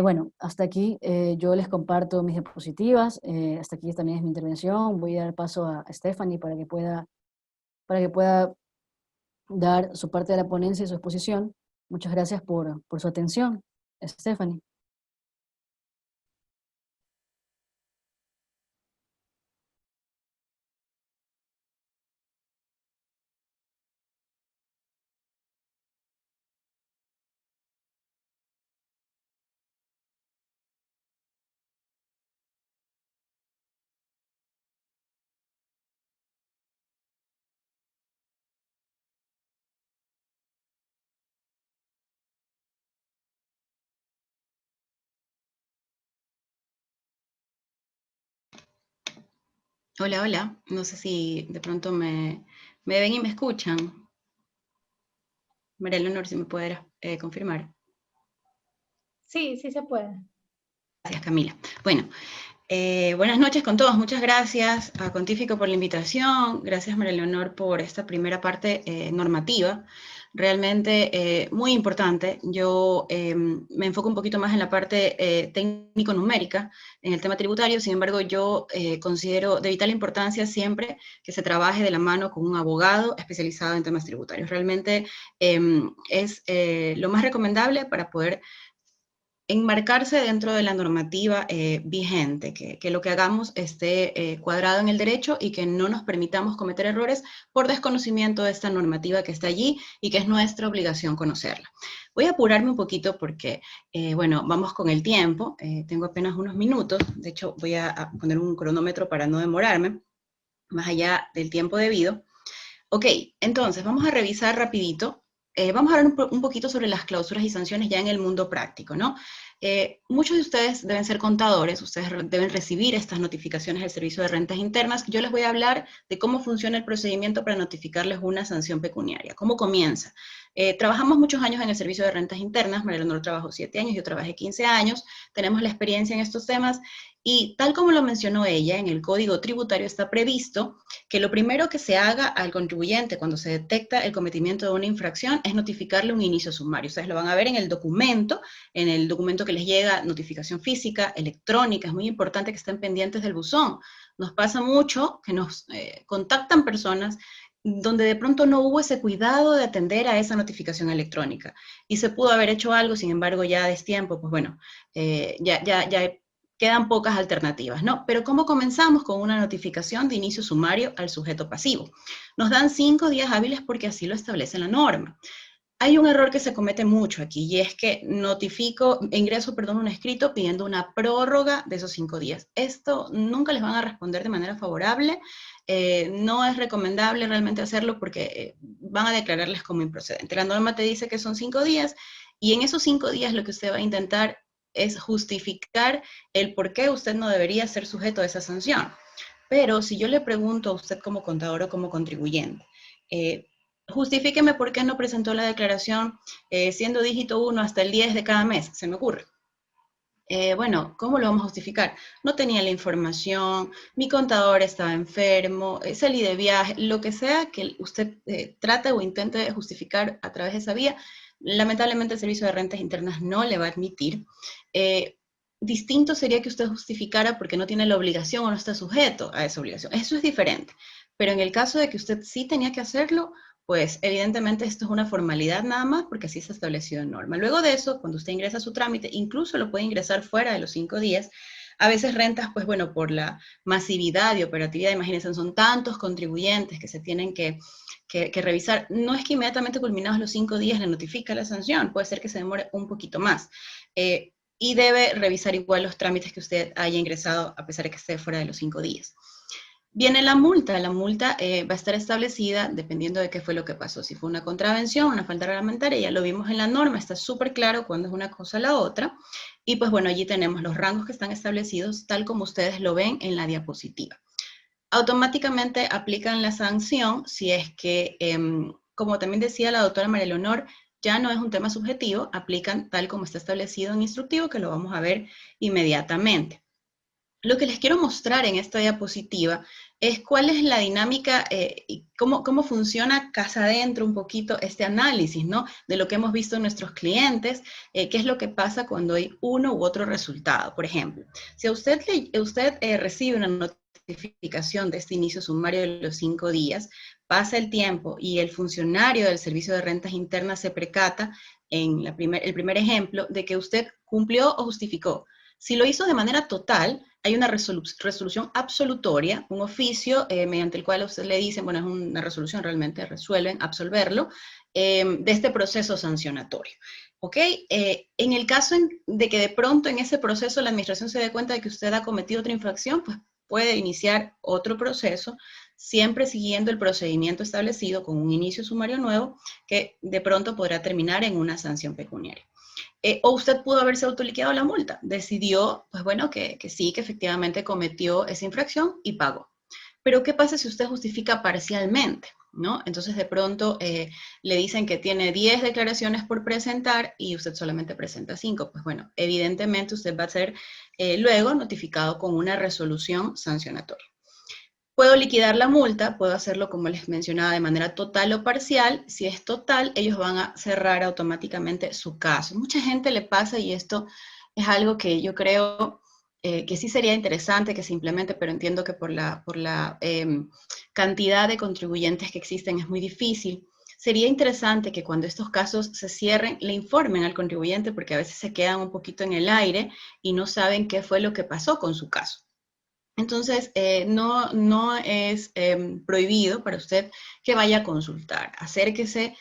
Bueno, hasta aquí yo les comparto mis diapositivas, hasta aquí también es mi intervención, voy a dar paso a Stephanie para que pueda dar su parte de la ponencia y su exposición. Muchas gracias por su atención, Stephanie. Hola, hola. No sé si de pronto me ven y me escuchan. María Leonor, si me pudieras confirmar. Sí, sí se puede. Gracias, Camila. Bueno, buenas noches con todos. Muchas gracias a Contífico por la invitación. Gracias, María Leonor, por esta primera parte normativa. Realmente muy importante. Yo me enfoco un poquito más en la parte técnico-numérica, en el tema tributario. Sin embargo, yo considero de vital importancia siempre que se trabaje de la mano con un abogado especializado en temas tributarios. Realmente es lo más recomendable para poder enmarcarse dentro de la normativa vigente, que lo que hagamos esté cuadrado en el derecho y que no nos permitamos cometer errores por desconocimiento de esta normativa que está allí y que es nuestra obligación conocerla. Voy a apurarme un poquito porque, bueno, vamos con el tiempo, tengo apenas unos minutos, de hecho voy a poner un cronómetro para no demorarme más allá del tiempo debido. Ok, entonces vamos a revisar rapidito. Vamos a hablar un poquito sobre las cláusulas y sanciones ya en el mundo práctico, ¿no? Muchos de ustedes deben ser contadores, ustedes deben recibir estas notificaciones del Servicio de Rentas Internas. Yo les voy a hablar de cómo funciona el procedimiento para notificarles una sanción pecuniaria, cómo comienza. Trabajamos muchos años en el Servicio de Rentas Internas, María Leonor trabajó 7 años, yo trabajé 15 años, tenemos la experiencia en estos temas y tal como lo mencionó ella, en el Código Tributario está previsto que lo primero que se haga al contribuyente cuando se detecta el cometimiento de una infracción es notificarle un inicio sumario. Ustedes lo van a ver en el documento que les llega, notificación física, electrónica. Es muy importante que estén pendientes del buzón. Nos pasa mucho que nos contactan personas donde de pronto no hubo ese cuidado de atender a esa notificación electrónica. Y se pudo haber hecho algo, sin embargo, ya a destiempo, pues bueno, ya quedan pocas alternativas, ¿no? Pero ¿cómo comenzamos? Con una notificación de inicio sumario al sujeto pasivo. Nos dan 5 días hábiles porque así lo establece la norma. Hay un error que se comete mucho aquí y es que ingreso un escrito pidiendo una prórroga de esos 5 días. Esto nunca les van a responder de manera favorable. No es recomendable realmente hacerlo porque van a declararles como improcedente. La norma te dice que son 5 días y en esos 5 días lo que usted va a intentar es justificar el por qué usted no debería ser sujeto a esa sanción. Pero si yo le pregunto a usted como contador o como contribuyente, justifíqueme por qué no presentó la declaración siendo dígito 1 hasta el 10 de cada mes, se me ocurre. Bueno, ¿cómo lo vamos a justificar? No tenía la información, mi contador estaba enfermo, salí de viaje, lo que sea que usted trate o intente justificar a través de esa vía, lamentablemente el Servicio de Rentas Internas no le va a admitir. Distinto sería que usted justificara porque no tiene la obligación o no está sujeto a esa obligación. Eso es diferente. Pero en el caso de que usted sí tenía que hacerlo, pues evidentemente esto es una formalidad nada más porque así se ha establecido en norma. Luego de eso, cuando usted ingresa su trámite, incluso lo puede ingresar fuera de los 5 días. A veces rentas, pues bueno, por la masividad y operatividad, imagínense, son tantos contribuyentes que se tienen que revisar. No es que inmediatamente culminados los 5 días le notifica la sanción, puede ser que se demore un poquito más. Y debe revisar igual los trámites que usted haya ingresado a pesar de que esté fuera de los 5 días. Viene la multa va a estar establecida dependiendo de qué fue lo que pasó. Si fue una contravención, una falta reglamentaria, ya lo vimos en la norma, está súper claro cuándo es una cosa o la otra. Y pues bueno, allí tenemos los rangos que están establecidos tal como ustedes lo ven en la diapositiva. Automáticamente aplican la sanción si es que, como también decía la doctora María Leonor, ya no es un tema subjetivo, aplican tal como está establecido en instructivo, que lo vamos a ver inmediatamente. Lo que les quiero mostrar en esta diapositiva es cuál es la dinámica y cómo funciona casa adentro un poquito este análisis, ¿no? De lo que hemos visto en nuestros clientes, qué es lo que pasa cuando hay uno u otro resultado. Por ejemplo, si usted recibe una notificación de este inicio sumario de los 5 días, pasa el tiempo y el funcionario del Servicio de Rentas Internas se percata, en el primer ejemplo, de que usted cumplió o justificó. Si lo hizo de manera total, hay una resolución absolutoria, un oficio mediante el cual a usted le dicen, bueno, es una resolución, realmente resuelven absolverlo, de este proceso sancionatorio. ¿Ok? En el caso de que de pronto en ese proceso la administración se dé cuenta de que usted ha cometido otra infracción, pues puede iniciar otro proceso, siempre siguiendo el procedimiento establecido con un inicio sumario nuevo que de pronto podrá terminar en una sanción pecuniaria. O usted pudo haberse autoliquidado la multa, decidió, pues bueno, que sí, que efectivamente cometió esa infracción y pagó. Pero ¿qué pasa si usted justifica parcialmente? ¿No? Entonces de pronto le dicen que tiene 10 declaraciones por presentar y usted solamente presenta 5. Pues bueno, evidentemente usted va a ser luego notificado con una resolución sancionatoria. Puedo liquidar la multa, puedo hacerlo como les mencionaba de manera total o parcial. Si es total, ellos van a cerrar automáticamente su caso. Mucha gente le pasa, y esto es algo que yo creo que sí sería interesante que se implemente, pero entiendo que por la cantidad de contribuyentes que existen es muy difícil. Sería interesante que cuando estos casos se cierren, le informen al contribuyente, porque a veces se quedan un poquito en el aire y no saben qué fue lo que pasó con su caso. Entonces, no es prohibido para usted que vaya a consultar. Acérquese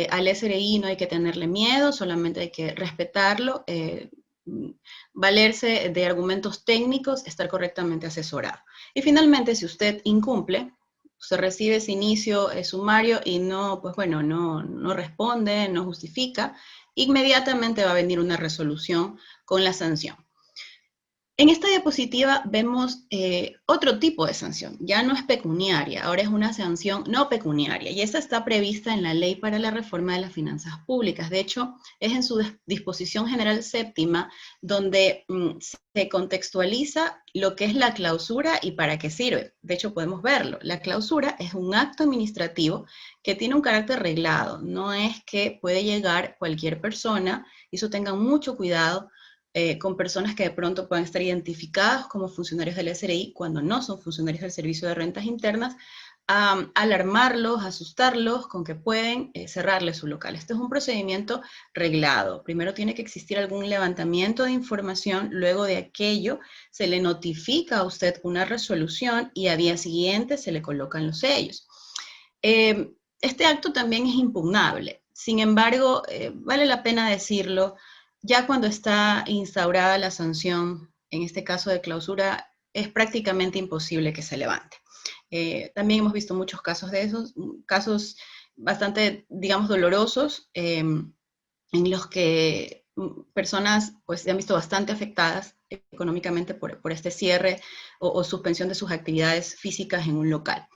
al SRI, no hay que tenerle miedo, solamente hay que respetarlo, valerse de argumentos técnicos, estar correctamente asesorado. Y finalmente, si usted incumple, usted recibe ese inicio sumario y no, pues bueno, no responde, no justifica, inmediatamente va a venir una resolución con la sanción. En esta diapositiva vemos otro tipo de sanción, ya no es pecuniaria, ahora es una sanción no pecuniaria, y esta está prevista en la Ley para la Reforma de las Finanzas Públicas. De hecho, es en su disposición general séptima donde se contextualiza lo que es la clausura y para qué sirve. De hecho, podemos verlo. La clausura es un acto administrativo que tiene un carácter reglado, no es que puede llegar cualquier persona, y eso tengan mucho cuidado, con personas que de pronto puedan estar identificadas como funcionarios del SRI cuando no son funcionarios del Servicio de Rentas Internas, alarmarlos, asustarlos con que pueden cerrarle su local. Este es un procedimiento reglado. Primero tiene que existir algún levantamiento de información, luego de aquello se le notifica a usted una resolución y al día siguiente se le colocan los sellos. Este acto también es impugnable. Sin embargo, vale la pena decirlo, ya cuando está instaurada la sanción, en este caso de clausura, es prácticamente imposible que se levante. También hemos visto muchos casos de esos, casos bastante, digamos, dolorosos, en los que personas pues, se han visto bastante afectadas económicamente por este cierre o suspensión de sus actividades físicas en un local.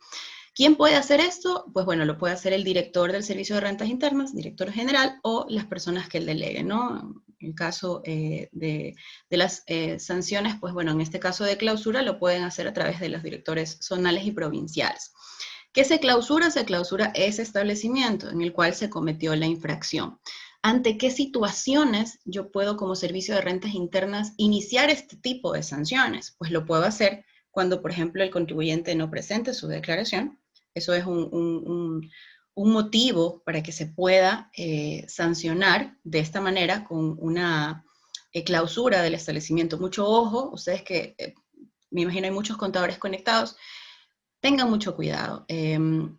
¿Quién puede hacer esto? Pues bueno, lo puede hacer el director del Servicio de Rentas Internas, director general, o las personas que él delegue, ¿no? En el caso de las sanciones, pues bueno, en este caso de clausura lo pueden hacer a través de los directores zonales y provinciales. ¿Qué se clausura? Se clausura ese establecimiento en el cual se cometió la infracción. ¿Ante qué situaciones yo puedo como Servicio de Rentas Internas iniciar este tipo de sanciones? Pues lo puedo hacer cuando, por ejemplo, el contribuyente no presente su declaración. Eso es un motivo para que se pueda sancionar de esta manera con una clausura del establecimiento. Mucho ojo, ustedes que me imagino hay muchos contadores conectados, tengan mucho cuidado.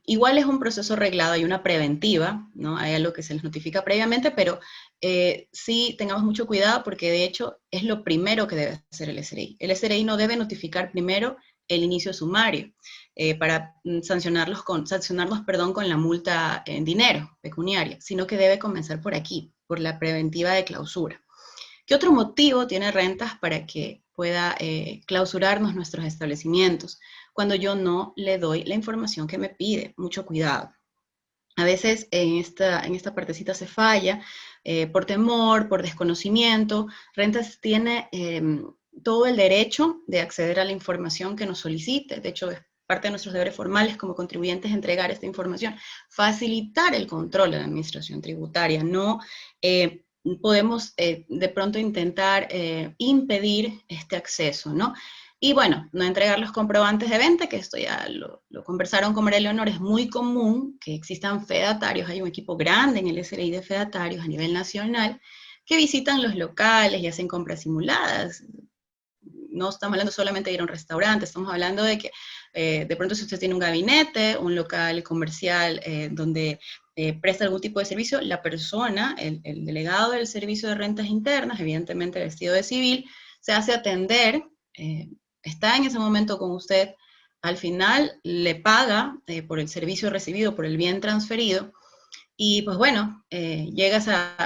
Igual es un proceso reglado, hay una preventiva, ¿no? Hay algo que se les notifica previamente, pero sí tengamos mucho cuidado porque de hecho es lo primero que debe hacer el SRI. El SRI no debe notificar primero el inicio sumario para sancionarnos con la multa en dinero pecuniaria, sino que debe comenzar por aquí, por la preventiva de clausura. ¿Qué otro motivo tiene Rentas para que pueda clausurarnos nuestros establecimientos? Cuando yo no le doy la información que me pide. Mucho cuidado. A veces en esta partecita se falla por temor, por desconocimiento. Rentas tiene todo el derecho de acceder a la información que nos solicite. De hecho, es parte de nuestros deberes formales como contribuyentes entregar esta información. Facilitar el control de la administración tributaria. No podemos de pronto intentar impedir este acceso, ¿no? Y bueno, no entregar los comprobantes de venta, que esto ya lo conversaron con María Leonor, es muy común que existan fedatarios, hay un equipo grande en el SRI de fedatarios a nivel nacional, que visitan los locales y hacen compras simuladas. No estamos hablando solamente de ir a un restaurante, estamos hablando de que de pronto si usted tiene un gabinete, un local comercial donde presta algún tipo de servicio, la persona, el delegado del Servicio de Rentas Internas, evidentemente vestido de civil, se hace atender, está en ese momento con usted, al final le paga por el servicio recibido, por el bien transferido, y pues bueno, llega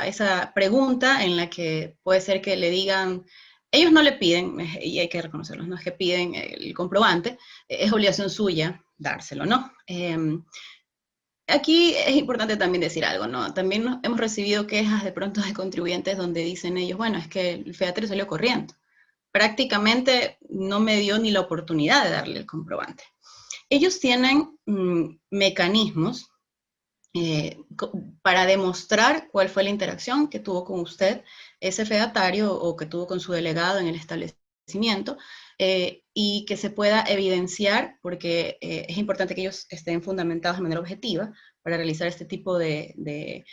esa pregunta en la que puede ser que le digan, Ellos no le piden, y hay que reconocerlos, no es que piden el comprobante, es obligación suya dárselo, ¿no? Aquí es importante también decir algo, ¿no? También hemos recibido quejas de pronto de contribuyentes donde dicen ellos, bueno, es que el fedatario salió corriendo. Prácticamente no me dio ni la oportunidad de darle el comprobante. Ellos tienen mecanismos para demostrar cuál fue la interacción que tuvo con usted ese fedatario o que tuvo con su delegado en el establecimiento y que se pueda evidenciar, porque es importante que ellos estén fundamentados de manera objetiva para realizar este tipo de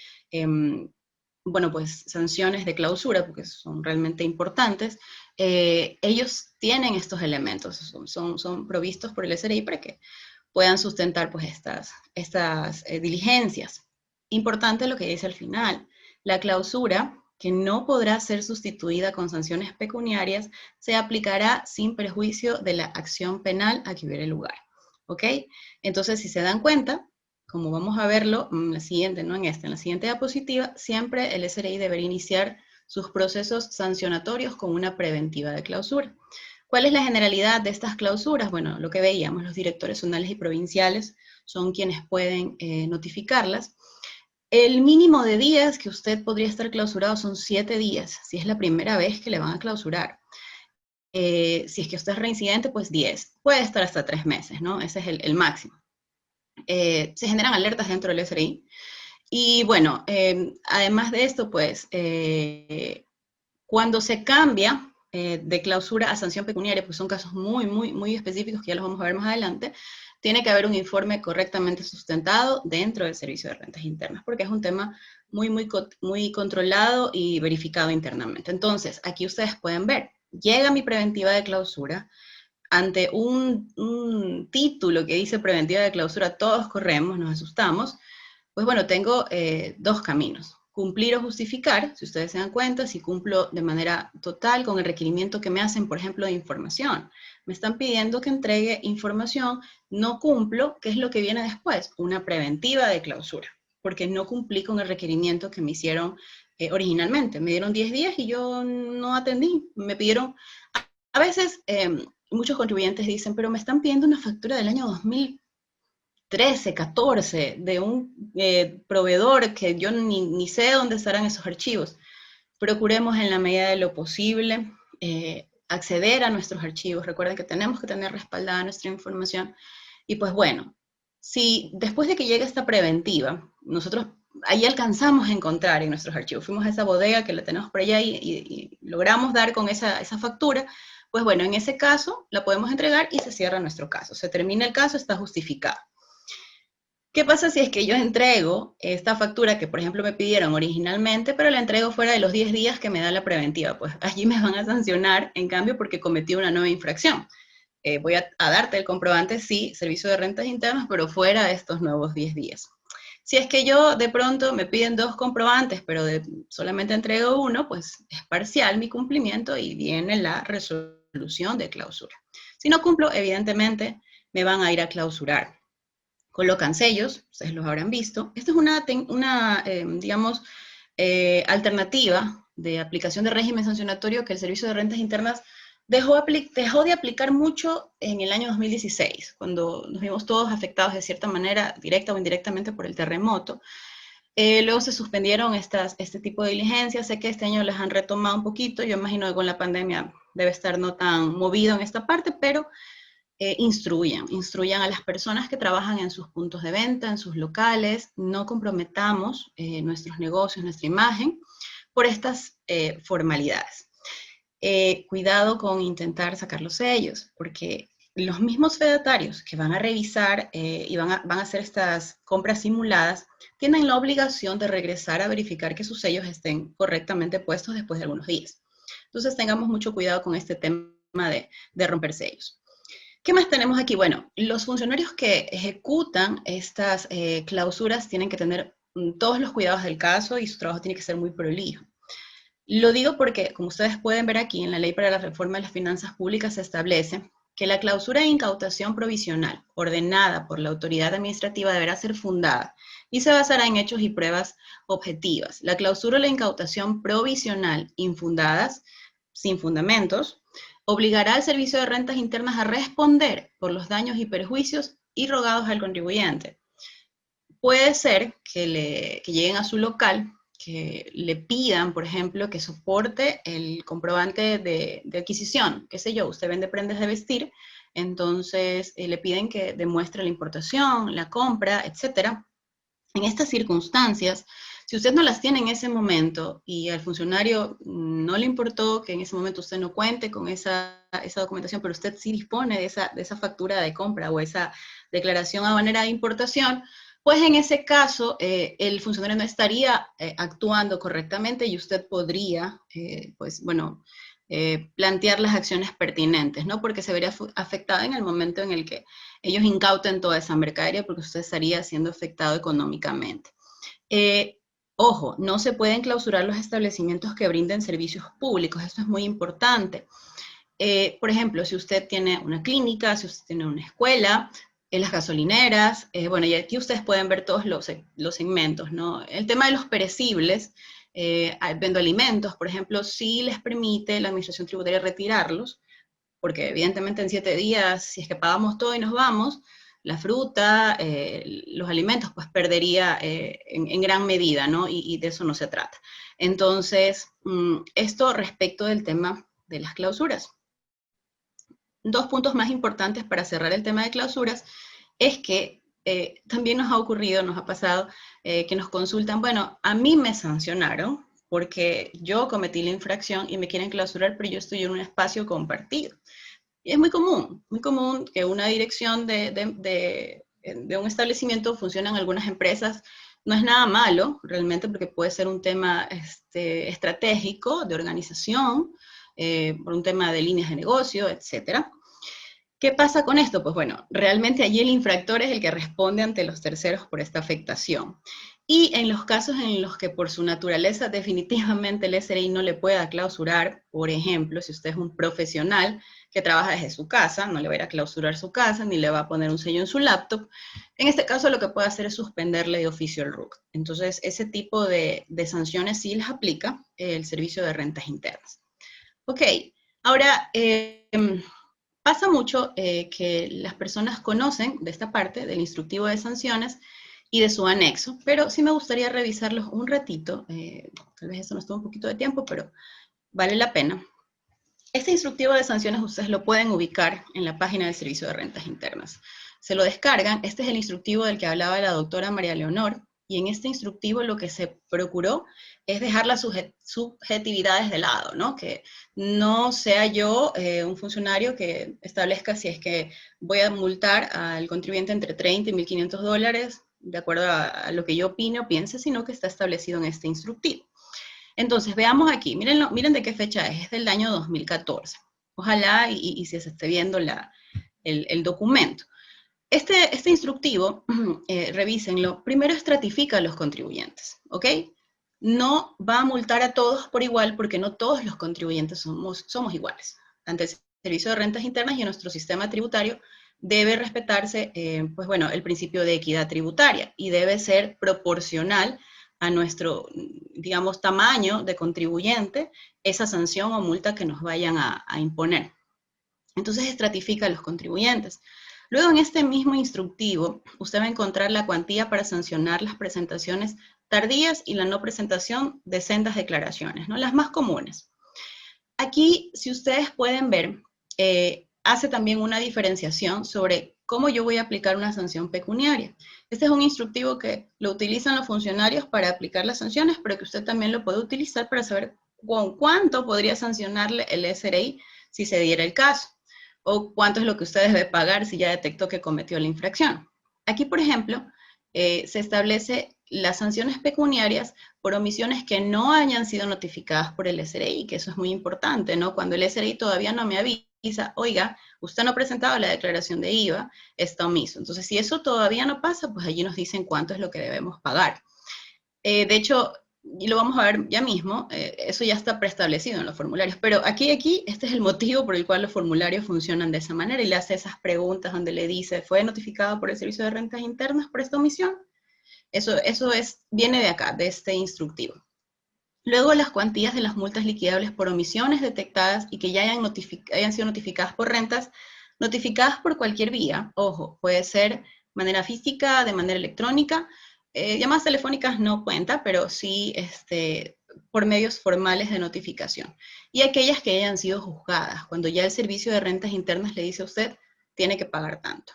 bueno, pues sanciones de clausura, porque son realmente importantes. Ellos tienen estos elementos, son provistos por el SRI para que puedan sustentar pues estas diligencias. Importante lo que dice al final, la clausura, que no podrá ser sustituida con sanciones pecuniarias, se aplicará sin perjuicio de la acción penal a que hubiere lugar. ¿Ok? Entonces, si se dan cuenta, como vamos a verlo en la siguiente, no en esta, en la siguiente diapositiva, siempre el SRI debería iniciar sus procesos sancionatorios con una preventiva de clausura. ¿Cuál es la generalidad de estas clausuras? Bueno, lo que veíamos, los directores zonales y provinciales son quienes pueden notificarlas. El mínimo de días que usted podría estar clausurado son 7 días, si es la primera vez que le van a clausurar. Si es que usted es reincidente, pues 10. Puede estar hasta 3 meses, ¿no? Ese es el máximo. Se generan alertas dentro del SRI. Y bueno, además de esto, pues, cuando se cambia de clausura a sanción pecuniaria, pues son casos muy específicos que ya los vamos a ver más adelante, tiene que haber un informe correctamente sustentado dentro del Servicio de Rentas Internas, porque es un tema muy controlado y verificado internamente. Entonces, aquí ustedes pueden ver, llega mi preventiva de clausura, ante un título que dice preventiva de clausura, todos corremos, nos asustamos, pues bueno, tengo dos caminos. Cumplir o justificar, si ustedes se dan cuenta, si cumplo de manera total con el requerimiento que me hacen, por ejemplo, de información. Me están pidiendo que entregue información, no cumplo, ¿qué es lo que viene después? Una preventiva de clausura, porque no cumplí con el requerimiento que me hicieron originalmente. Me dieron 10 días y yo no atendí. Me pidieron, a veces muchos contribuyentes dicen, pero me están pidiendo una factura del año 2013, 14, de un proveedor que yo ni sé dónde estarán esos archivos. Procuremos en la medida de lo posible acceder a nuestros archivos. Recuerden que tenemos que tener respaldada nuestra información. Y pues bueno, si después de que llegue esta preventiva, nosotros ahí alcanzamos a encontrar en nuestros archivos, fuimos a esa bodega que la tenemos por allá y logramos dar con esa factura, pues bueno, en ese caso la podemos entregar y se cierra nuestro caso. Se termina el caso, está justificado. ¿Qué pasa si es que yo entrego esta factura que, por ejemplo, me pidieron originalmente, pero la entrego fuera de los 10 días que me da la preventiva? Pues allí me van a sancionar, en cambio, porque cometí una nueva infracción. Voy a darte el comprobante, sí, Servicio de Rentas Internas, pero fuera de estos nuevos 10 días. Si es que yo de pronto me piden 2 comprobantes, pero solamente entrego uno, pues es parcial mi cumplimiento y viene la resolución de clausura. Si no cumplo, evidentemente me van a ir a clausurar. Colocan sellos, ustedes los habrán visto. Esta es una digamos, alternativa de aplicación de régimen sancionatorio que el Servicio de Rentas Internas dejó de aplicar mucho en el año 2016, cuando nos vimos todos afectados de cierta manera, directa o indirectamente, por el terremoto. Luego se suspendieron este tipo de diligencias. Sé que este año las han retomado un poquito. Yo imagino que con la pandemia debe estar no tan movido en esta parte, pero instruyan a las personas que trabajan en sus puntos de venta, en sus locales, no comprometamos nuestros negocios, nuestra imagen, por estas formalidades. Cuidado con intentar sacar los sellos, porque los mismos fedatarios que van a revisar y van a hacer estas compras simuladas, tienen la obligación de regresar a verificar que sus sellos estén correctamente puestos después de algunos días. Entonces tengamos mucho cuidado con este tema de romper sellos. ¿Qué más tenemos aquí? Bueno, los funcionarios que ejecutan estas clausuras tienen que tener todos los cuidados del caso y su trabajo tiene que ser muy prolijo. Lo digo porque, como ustedes pueden ver aquí, en la Ley para la Reforma de las Finanzas Públicas se establece que la clausura de incautación provisional ordenada por la autoridad administrativa deberá ser fundada y se basará en hechos y pruebas objetivas. La clausura o la incautación provisional infundadas sin fundamentos, obligará al Servicio de Rentas Internas a responder por los daños y perjuicios irrogados al contribuyente. Puede ser que lleguen a su local, que le pidan, por ejemplo, que soporte el comprobante de adquisición, qué sé yo, usted vende prendas de vestir, entonces le piden que demuestre la importación, la compra, etcétera. En estas circunstancias, si usted no las tiene en ese momento y al funcionario no le importó que en ese momento usted no cuente con esa documentación, pero usted sí dispone de esa factura de compra o esa declaración aduanera de importación, pues en ese caso el funcionario no estaría actuando correctamente y usted podría, plantear las acciones pertinentes, ¿no? Porque se vería afectada en el momento en el que ellos incauten toda esa mercadería, porque usted estaría siendo afectado económicamente. Ojo, no se pueden clausurar los establecimientos que brinden servicios públicos, esto es muy importante. Por ejemplo, si usted tiene una clínica, si usted tiene una escuela, las gasolineras, bueno, y aquí ustedes pueden ver todos los segmentos, ¿no? El tema de los perecibles, vendo alimentos, por ejemplo, sí les permite la administración tributaria retirarlos, porque evidentemente en 7 días, si es que pagamos todo y nos vamos, la fruta, los alimentos, pues perdería en gran medida, ¿no? Y de eso no se trata. Entonces, esto respecto del tema de las clausuras. 2 puntos más importantes para cerrar el tema de clausuras es que también nos ha ocurrido, nos ha pasado, que nos consultan, bueno, a mí me sancionaron porque yo cometí la infracción y me quieren clausurar, pero yo estoy en un espacio compartido. Y es muy común que una dirección de un establecimiento funcione en algunas empresas. No es nada malo, realmente, porque puede ser un tema estratégico, de organización, por un tema de líneas de negocio, etcétera. ¿Qué pasa con esto? Pues bueno, realmente allí el infractor es el que responde ante los terceros por esta afectación. Y en los casos en los que por su naturaleza definitivamente el SRI no le pueda clausurar, por ejemplo, si usted es un profesional que trabaja desde su casa, no le va a ir a clausurar su casa, ni le va a poner un sello en su laptop, en este caso lo que puede hacer es suspenderle de oficio el RUC. Entonces, ese tipo de sanciones sí les aplica el Servicio de Rentas Internas. Ok, ahora, pasa mucho que las personas conocen de esta parte del instructivo de sanciones y de su anexo, pero sí me gustaría revisarlos un ratito, tal vez eso nos toma un poquito de tiempo, pero vale la pena. Este instructivo de sanciones ustedes lo pueden ubicar en la página del Servicio de Rentas Internas. Se lo descargan, este es el instructivo del que hablaba la doctora María Leonor, y en este instructivo lo que se procuró es dejar las subjetividades de lado, ¿no? Que no sea yo un funcionario que establezca si es que voy a multar al contribuyente entre 30 y 1.500 dólares, de acuerdo a lo que yo opine o piense, sino que está establecido en este instructivo. Entonces, veamos aquí, miren de qué fecha es del año 2014. Ojalá y se esté viendo el documento. Este instructivo, revísenlo, primero estratifica a los contribuyentes, ¿ok? No va a multar a todos por igual porque no todos los contribuyentes somos iguales. Ante el Servicio de Rentas Internas y en nuestro sistema tributario debe respetarse, pues bueno, el principio de equidad tributaria y debe ser proporcional a nuestro, digamos, tamaño de contribuyente esa sanción o multa que nos vayan a imponer. Entonces estratifica a los contribuyentes. Luego, en este mismo instructivo, usted va a encontrar la cuantía para sancionar las presentaciones tardías y la no presentación de sendas declaraciones, ¿no? Las más comunes. Aquí, si ustedes pueden ver, hace también una diferenciación sobre cómo yo voy a aplicar una sanción pecuniaria. Este es un instructivo que lo utilizan los funcionarios para aplicar las sanciones, pero que usted también lo puede utilizar para saber con cuánto podría sancionarle el SRI si se diera el caso, o cuánto es lo que usted debe pagar si ya detectó que cometió la infracción. Aquí, por ejemplo, se establece las sanciones pecuniarias por omisiones que no hayan sido notificadas por el SRI, que eso es muy importante, ¿no? Cuando el SRI todavía no me avisa, oiga, usted no ha presentado la declaración de IVA, está omiso. Entonces, si eso todavía no pasa, pues allí nos dicen cuánto es lo que debemos pagar. De hecho, y lo vamos a ver ya mismo, eso ya está preestablecido en los formularios, pero aquí, este es el motivo por el cual los formularios funcionan de esa manera y le hace esas preguntas donde le dice, ¿fue notificado por el Servicio de Rentas Internas por esta omisión? Eso viene de acá, de este instructivo. Luego, las cuantías de las multas liquidables por omisiones detectadas y que ya hayan sido notificadas por rentas, notificadas por cualquier vía. Ojo, puede ser de manera física, de manera electrónica. Llamadas telefónicas no cuenta, pero sí por medios formales de notificación. Y aquellas que hayan sido juzgadas, cuando ya el Servicio de Rentas Internas le dice a usted, tiene que pagar tanto.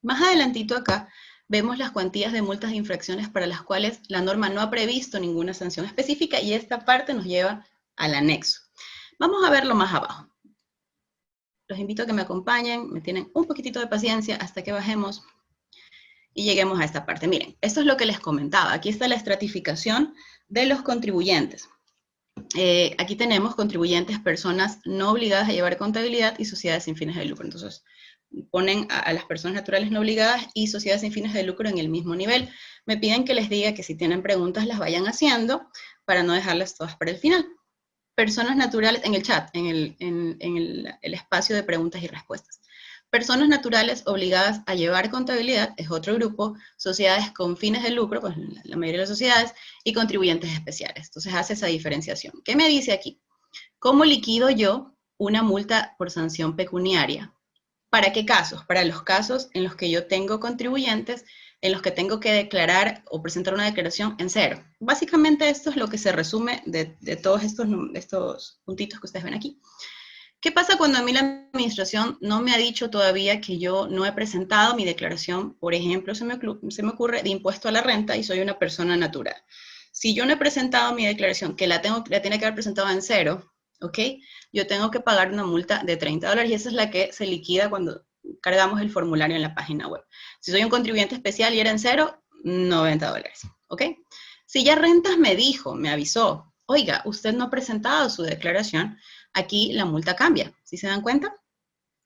Más adelantito acá, vemos las cuantías de multas de infracciones para las cuales la norma no ha previsto ninguna sanción específica y esta parte nos lleva al anexo. Vamos a verlo más abajo. Los invito a que me acompañen, me tienen un poquitito de paciencia hasta que bajemos y lleguemos a esta parte. Miren, esto es lo que les comentaba. Aquí está la estratificación de los contribuyentes. Aquí tenemos contribuyentes, personas no obligadas a llevar contabilidad y sociedades sin fines de lucro. Entonces, ponen a las personas naturales no obligadas y sociedades sin fines de lucro en el mismo nivel. Me piden que les diga que si tienen preguntas las vayan haciendo para no dejarlas todas para el final. Personas naturales, en el chat, en el espacio de preguntas y respuestas. Personas naturales obligadas a llevar contabilidad es otro grupo, sociedades con fines de lucro, pues la mayoría de las sociedades, y contribuyentes especiales. Entonces hace esa diferenciación. ¿Qué me dice aquí? ¿Cómo liquido yo una multa por sanción pecuniaria? ¿Para qué casos? Para los casos en los que yo tengo contribuyentes, en los que tengo que declarar o presentar una declaración en cero. Básicamente esto es lo que se resume de todos estos puntitos que ustedes ven aquí. ¿Qué pasa cuando a mí la administración no me ha dicho todavía que yo no he presentado mi declaración? Por ejemplo, se me ocurre de impuesto a la renta y soy una persona natural. Si yo no he presentado mi declaración, que la tiene que haber presentado en cero, ¿ok? Yo tengo que pagar una multa de $30 y esa es la que se liquida cuando cargamos el formulario en la página web. Si soy un contribuyente especial y era en cero, $90, ¿ok? Si ya rentas me avisó, oiga, usted no ha presentado su declaración, aquí la multa cambia, ¿sí se dan cuenta?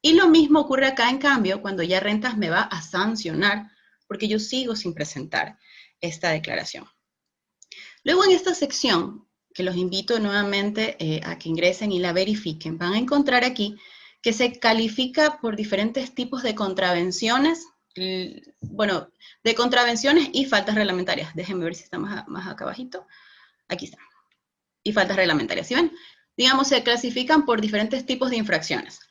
Y lo mismo ocurre acá, en cambio, cuando ya rentas me va a sancionar porque yo sigo sin presentar esta declaración. Luego en esta sección, que los invito nuevamente a que ingresen y la verifiquen, van a encontrar aquí que se califica por diferentes tipos de contravenciones, bueno, de contravenciones y faltas reglamentarias. Déjenme ver si está más acá abajito. Aquí está. Y faltas reglamentarias, ¿sí ven? Digamos, se clasifican por diferentes tipos de infracciones.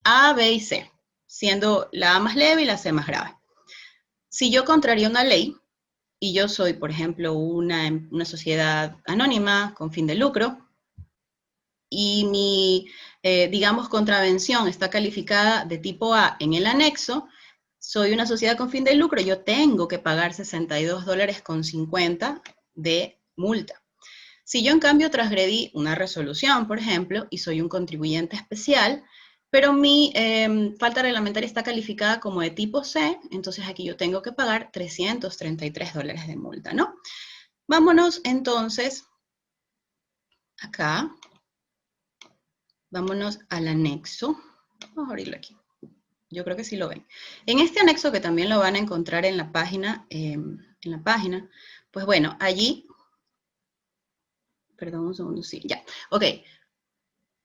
A, B y C, siendo la A más leve y la C más grave. Si yo contraría una ley, y yo soy, por ejemplo, una sociedad anónima con fin de lucro, y mi, digamos, contravención está calificada de tipo A en el anexo, soy una sociedad con fin de lucro, yo tengo que pagar $62.50 de multa. Si yo, en cambio, transgredí una resolución, por ejemplo, y soy un contribuyente especial, pero mi falta reglamentaria está calificada como de tipo C, entonces aquí yo tengo que pagar $333 de multa, ¿no? Vámonos entonces acá, vámonos al anexo. Vamos a abrirlo aquí. Yo creo que sí lo ven. En este anexo, que también lo van a encontrar en la página, pues bueno, allí, perdón un segundo, sí, ya, ok.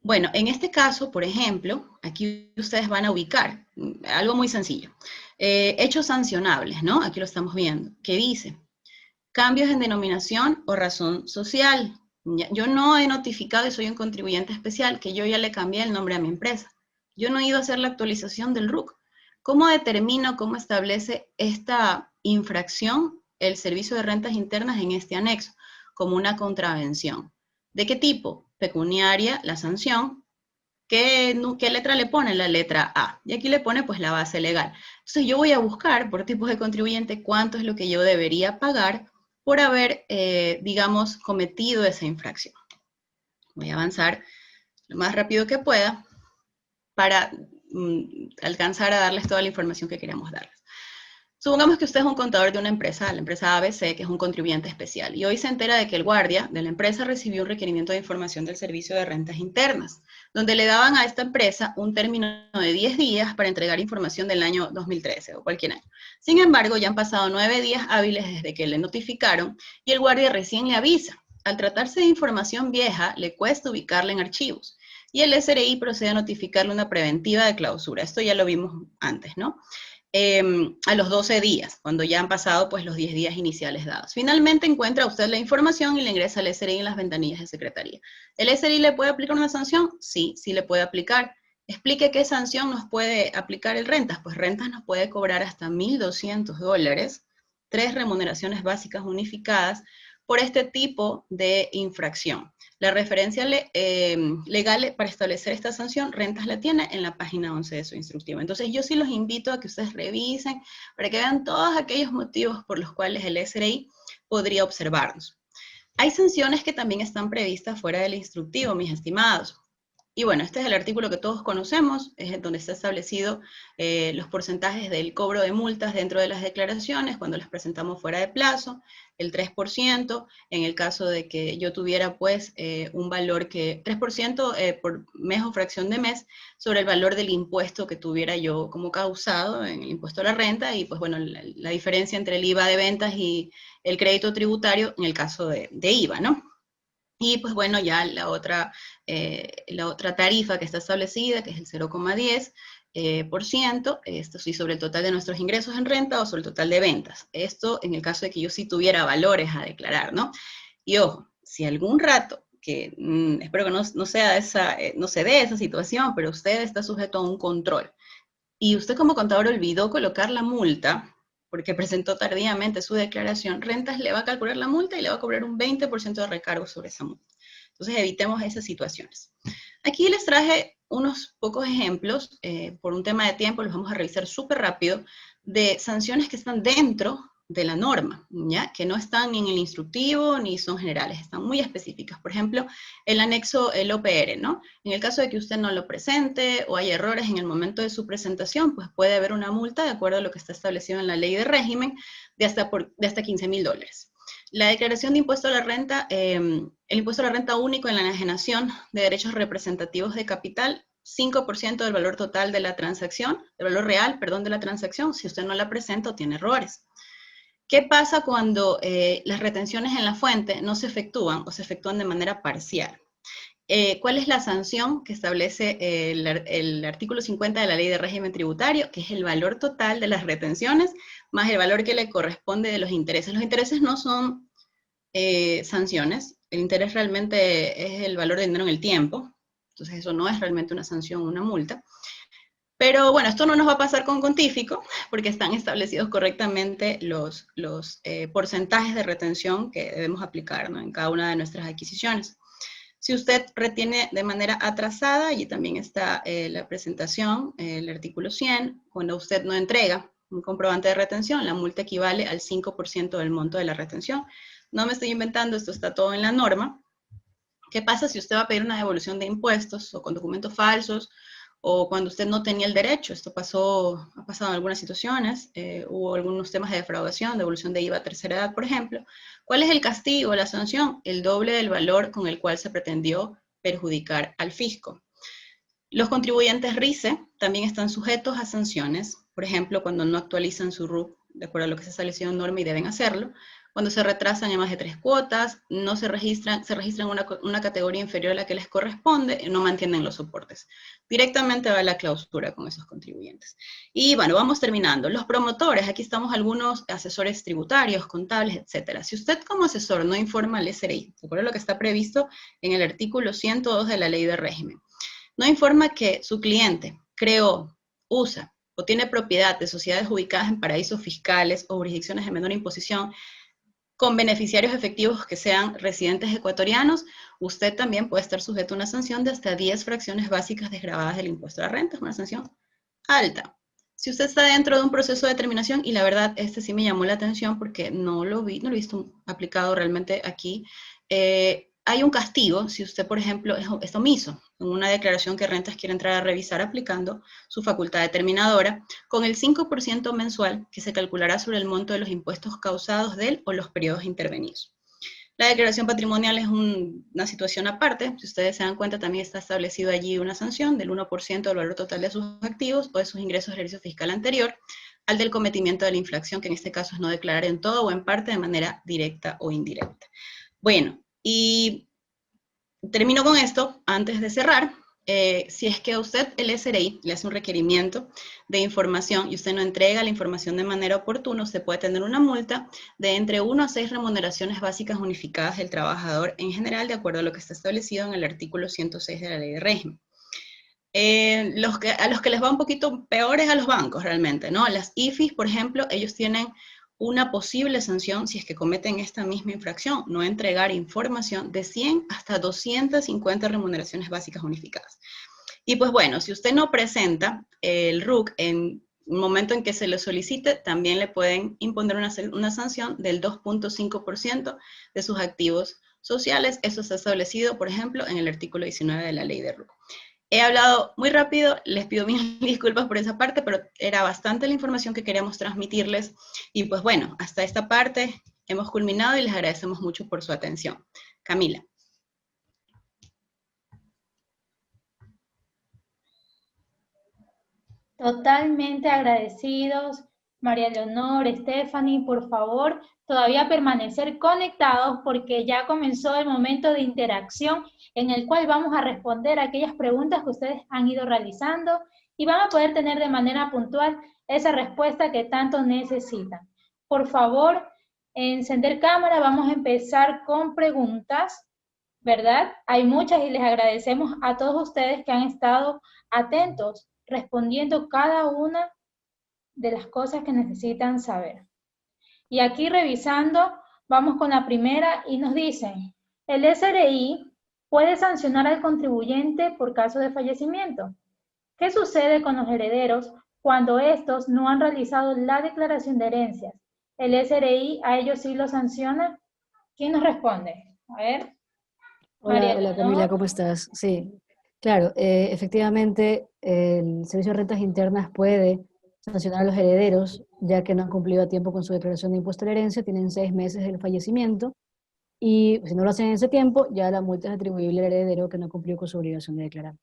Bueno, en este caso, por ejemplo, aquí ustedes van a ubicar algo muy sencillo. Hechos sancionables, ¿no? Aquí lo estamos viendo. ¿Qué dice? Cambios en denominación o razón social. Yo no he notificado y soy un contribuyente especial que yo ya le cambié el nombre a mi empresa. Yo no he ido a hacer la actualización del RUC. ¿Cómo determino, cómo establece esta infracción el Servicio de Rentas Internas en este anexo? Como una contravención. ¿De qué tipo? Pecuniaria, la sanción. ¿Qué letra le pone? La letra A. Y aquí le pone pues la base legal. Entonces yo voy a buscar por tipos de contribuyente cuánto es lo que yo debería pagar por haber, digamos, cometido esa infracción. Voy a avanzar lo más rápido que pueda para alcanzar a darles toda la información que queríamos darles. Supongamos que usted es un contador de una empresa, la empresa ABC, que es un contribuyente especial, y hoy se entera de que el guardia de la empresa recibió un requerimiento de información del Servicio de Rentas Internas, donde le daban a esta empresa un término de 10 días para entregar información del año 2013 o cualquier año. Sin embargo, ya han pasado 9 días hábiles desde que le notificaron y el guardia recién le avisa. Al tratarse de información vieja, le cuesta ubicarla en archivos y el SRI procede a notificarle una preventiva de clausura. Esto ya lo vimos antes, ¿no? a los 12 días, cuando ya han pasado pues los 10 días iniciales dados. Finalmente encuentra usted la información y le ingresa al SRI en las ventanillas de Secretaría. ¿El SRI le puede aplicar una sanción? Sí, sí le puede aplicar. Explique qué sanción nos puede aplicar el Rentas. Pues Rentas nos puede cobrar hasta $1.200, 3 remuneraciones básicas unificadas, por este tipo de infracción. La referencia legal para establecer esta sanción, Rentas la tiene en la página 11 de su instructivo. Entonces yo sí los invito a que ustedes revisen para que vean todos aquellos motivos por los cuales el SRI podría observarnos. Hay sanciones que también están previstas fuera del instructivo, mis estimados. Y bueno, este es el artículo que todos conocemos, es donde está establecido los porcentajes del cobro de multas dentro de las declaraciones cuando las presentamos fuera de plazo, el 3%, en el caso de que yo tuviera pues un valor que, 3% por mes o fracción de mes, sobre el valor del impuesto que tuviera yo como causado en el impuesto a la renta, y pues bueno, la diferencia entre el IVA de ventas y el crédito tributario en el caso de IVA, ¿no? Y pues bueno, ya la otra tarifa que está establecida, que es el 0,10%, esto sí sobre el total de nuestros ingresos en renta o sobre el total de ventas. Esto en el caso de que yo sí tuviera valores a declarar, ¿no? Y ojo, si algún rato, que espero que no se dé esa situación, pero usted está sujeto a un control, y usted como contador olvidó colocar la multa, porque presentó tardíamente su declaración, Rentas le va a calcular la multa y le va a cobrar un 20% de recargo sobre esa multa. Entonces evitemos esas situaciones. Aquí les traje unos pocos ejemplos, por un tema de tiempo los vamos a revisar súper rápido, de sanciones que están dentro de la norma, ¿ya? Que no están ni en el instructivo ni son generales, están muy específicas. Por ejemplo, el anexo, el OPR, ¿no? En el caso de que usted no lo presente o hay errores en el momento de su presentación, pues puede haber una multa de acuerdo a lo que está establecido en la ley de régimen de hasta $15,000. La declaración de impuesto a la renta, el impuesto a la renta único en la enajenación de derechos representativos de capital, 5% del valor total de la transacción, del valor real, perdón, de la transacción, si usted no la presenta o tiene errores. ¿Qué pasa cuando las retenciones en la fuente no se efectúan o se efectúan de manera parcial? ¿Cuál es la sanción que establece el artículo 50 de la Ley de Régimen Tributario? Que es el valor total de las retenciones más el valor que le corresponde de los intereses. Los intereses no son sanciones, el interés realmente es el valor de dinero en el tiempo, entonces eso no es realmente una sanción o una multa. Pero bueno, esto no nos va a pasar con Contífico, porque están establecidos correctamente los porcentajes de retención que debemos aplicar, ¿no?, en cada una de nuestras adquisiciones. Si usted retiene de manera atrasada, allí también está la presentación, el artículo 100, cuando usted no entrega un comprobante de retención, la multa equivale al 5% del monto de la retención. No me estoy inventando, esto está todo en la norma. ¿Qué pasa si usted va a pedir una devolución de impuestos o con documentos falsos, o cuando usted no tenía el derecho? Esto ha pasado en algunas situaciones, hubo algunos temas de defraudación, devolución de IVA a tercera edad, por ejemplo. ¿Cuál es el castigo, la sanción? El doble del valor con el cual se pretendió perjudicar al fisco. Los contribuyentes RICE también están sujetos a sanciones, por ejemplo, cuando no actualizan su RUC de acuerdo a lo que se estableció en norma y deben hacerlo, cuando se retrasan en más de 3 cuotas, no se registran una categoría inferior a la que les corresponde, no mantienen los soportes. Directamente va a la clausura con esos contribuyentes. Y bueno, vamos terminando. Los promotores, aquí estamos algunos asesores tributarios, contables, etcétera. Si usted como asesor no informa al SRI, de acuerdo a lo que está previsto en el artículo 102 de la Ley de Régimen, no informa que su cliente creó, usa o tiene propiedad de sociedades ubicadas en paraísos fiscales o jurisdicciones de menor imposición, con beneficiarios efectivos que sean residentes ecuatorianos, usted también puede estar sujeto a una sanción de hasta 10 fracciones básicas desgravadas del impuesto a la renta. Es una sanción alta. Si usted está dentro de un proceso de determinación, y la verdad, este sí me llamó la atención porque no lo he visto aplicado realmente aquí, hay un castigo si usted, por ejemplo, es omiso en una declaración que Rentas quiere entrar a revisar aplicando su facultad determinadora, con el 5% mensual que se calculará sobre el monto de los impuestos causados del o los periodos intervenidos. La declaración patrimonial es una situación aparte. Si ustedes se dan cuenta, también está establecido allí una sanción del 1% del valor total de sus activos o de sus ingresos del ejercicio fiscal anterior al del cometimiento de la infracción, que en este caso es no declarar en todo o en parte de manera directa o indirecta. Bueno, y termino con esto, antes de cerrar. si es que a usted el SRI le hace un requerimiento de información y usted no entrega la información de manera oportuna, usted puede tener una multa de entre 1 a 6 remuneraciones básicas unificadas del trabajador en general, de acuerdo a lo que está establecido en el artículo 106 de la Ley de Régimen. A los que les va un poquito peor es a los bancos realmente, ¿no? Las IFIs, por ejemplo, ellos tienen una posible sanción si es que cometen esta misma infracción, no entregar información de 100 hasta 250 remuneraciones básicas unificadas. Y pues bueno, si usted no presenta el RUC en un momento en que se le solicite, también le pueden imponer una sanción del 2.5% de sus activos sociales. Eso está establecido, por ejemplo, en el artículo 19 de la ley de RUC. He hablado muy rápido, les pido mil disculpas por esa parte, pero era bastante la información que queríamos transmitirles. Y pues bueno, hasta esta parte hemos culminado y les agradecemos mucho por su atención. Camila. Totalmente agradecidos, María Leonor, Stephanie, por favor, todavía permanecer conectados porque ya comenzó el momento de interacción en el cual vamos a responder aquellas preguntas que ustedes han ido realizando y van a poder tener de manera puntual esa respuesta que tanto necesitan. Por favor, encender cámara, vamos a empezar con preguntas, ¿verdad? Hay muchas y les agradecemos a todos ustedes que han estado atentos respondiendo cada una de las cosas que necesitan saber. Y aquí revisando, vamos con la primera y nos dicen, el SRI puede sancionar al contribuyente por caso de fallecimiento. ¿Qué sucede con los herederos cuando estos no han realizado la declaración de herencias? ¿El SRI a ellos sí lo sanciona? ¿Quién nos responde? A ver. Hola, María hola Camila, Leonor. ¿cómo estás? Sí, claro, efectivamente el Servicio de Rentas Internas puede sancionar a los herederos, ya que no han cumplido a tiempo con su declaración de impuesto a la herencia, tienen 6 meses del fallecimiento, y si no lo hacen en ese tiempo, ya la multa es atribuible al heredero que no cumplió con su obligación de declarar.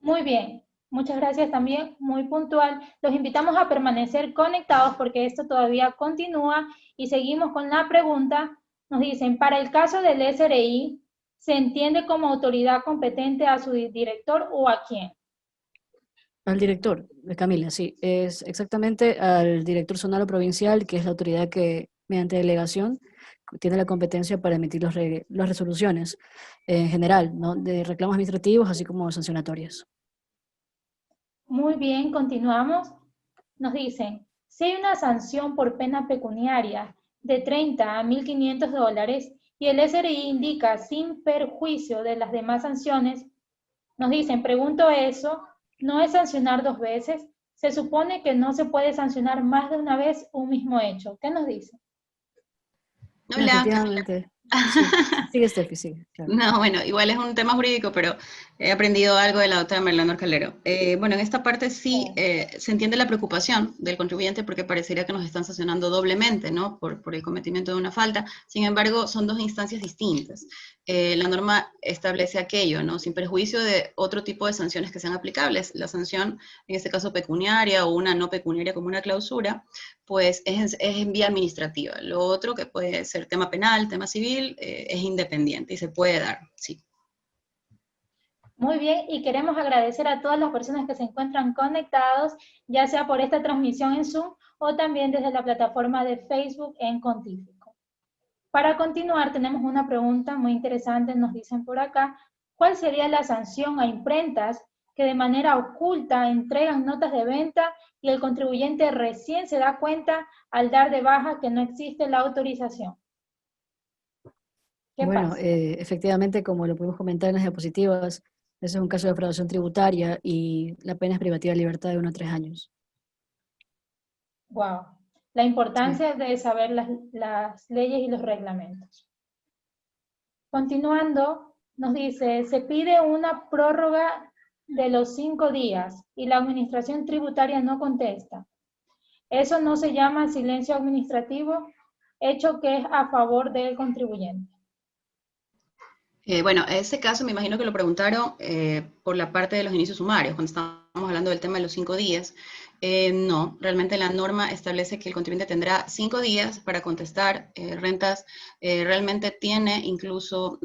Muy bien, muchas gracias también, muy puntual. Los invitamos a permanecer conectados porque esto todavía continúa y seguimos con la pregunta. Nos dicen, para el caso del SRI, ¿se entiende como autoridad competente a su director o a quién? Al director, Camila, sí, es exactamente al director zonal o provincial, que es la autoridad que, mediante delegación, tiene la competencia para emitir las resoluciones en general, ¿no? De reclamos administrativos, así como sancionatorias. Muy bien, continuamos. Nos dicen, si hay una sanción por pena pecuniaria de 30 a $1.500 y el SRI indica sin perjuicio de las demás sanciones, nos dicen, pregunto eso, ¿no es sancionar 2 veces? Se supone que no se puede sancionar más de una vez un mismo hecho. ¿Qué nos dice? No, Hola, efectivamente, sí, sigue Steffi, sigue, claro. no, bueno, igual es un tema jurídico, pero he aprendido algo de la doctora Marilena Calero. Bueno, en esta parte sí se entiende la preocupación del contribuyente porque parecería que nos están sancionando doblemente, ¿no? Por el cometimiento de una falta. Sin embargo, son dos instancias distintas. La norma establece aquello, ¿no? Sin perjuicio de otro tipo de sanciones que sean aplicables. La sanción, en este caso pecuniaria o una no pecuniaria como una clausura, pues es en vía administrativa. Lo otro, que puede ser tema penal, tema civil, es independiente y se puede dar, sí. Muy bien, y queremos agradecer a todas las personas que se encuentran conectados, ya sea por esta transmisión en Zoom o también desde la plataforma de Facebook en Contífico. Para continuar, tenemos una pregunta muy interesante, nos dicen por acá, ¿cuál sería la sanción a imprentas que de manera oculta entregan notas de venta y el contribuyente recién se da cuenta al dar de baja que no existe la autorización? ¿Qué Bueno, pasa? efectivamente, como lo pudimos comentar en las diapositivas, ese es un caso de defraudación tributaria y la pena es privativa de libertad de 1 a 3 años. Wow. La Sí. importancia de saber las leyes y los reglamentos. Continuando, nos dice, se pide una prórroga de los 5 días y la administración tributaria no contesta. Eso no se llama silencio administrativo, hecho que es a favor del contribuyente. Bueno, ese caso me imagino que lo preguntaron por la parte de los inicios sumarios, cuando estábamos hablando del tema de los 5 días. No, realmente la norma establece que el contribuyente tendrá 5 días para contestar rentas. Realmente tiene incluso,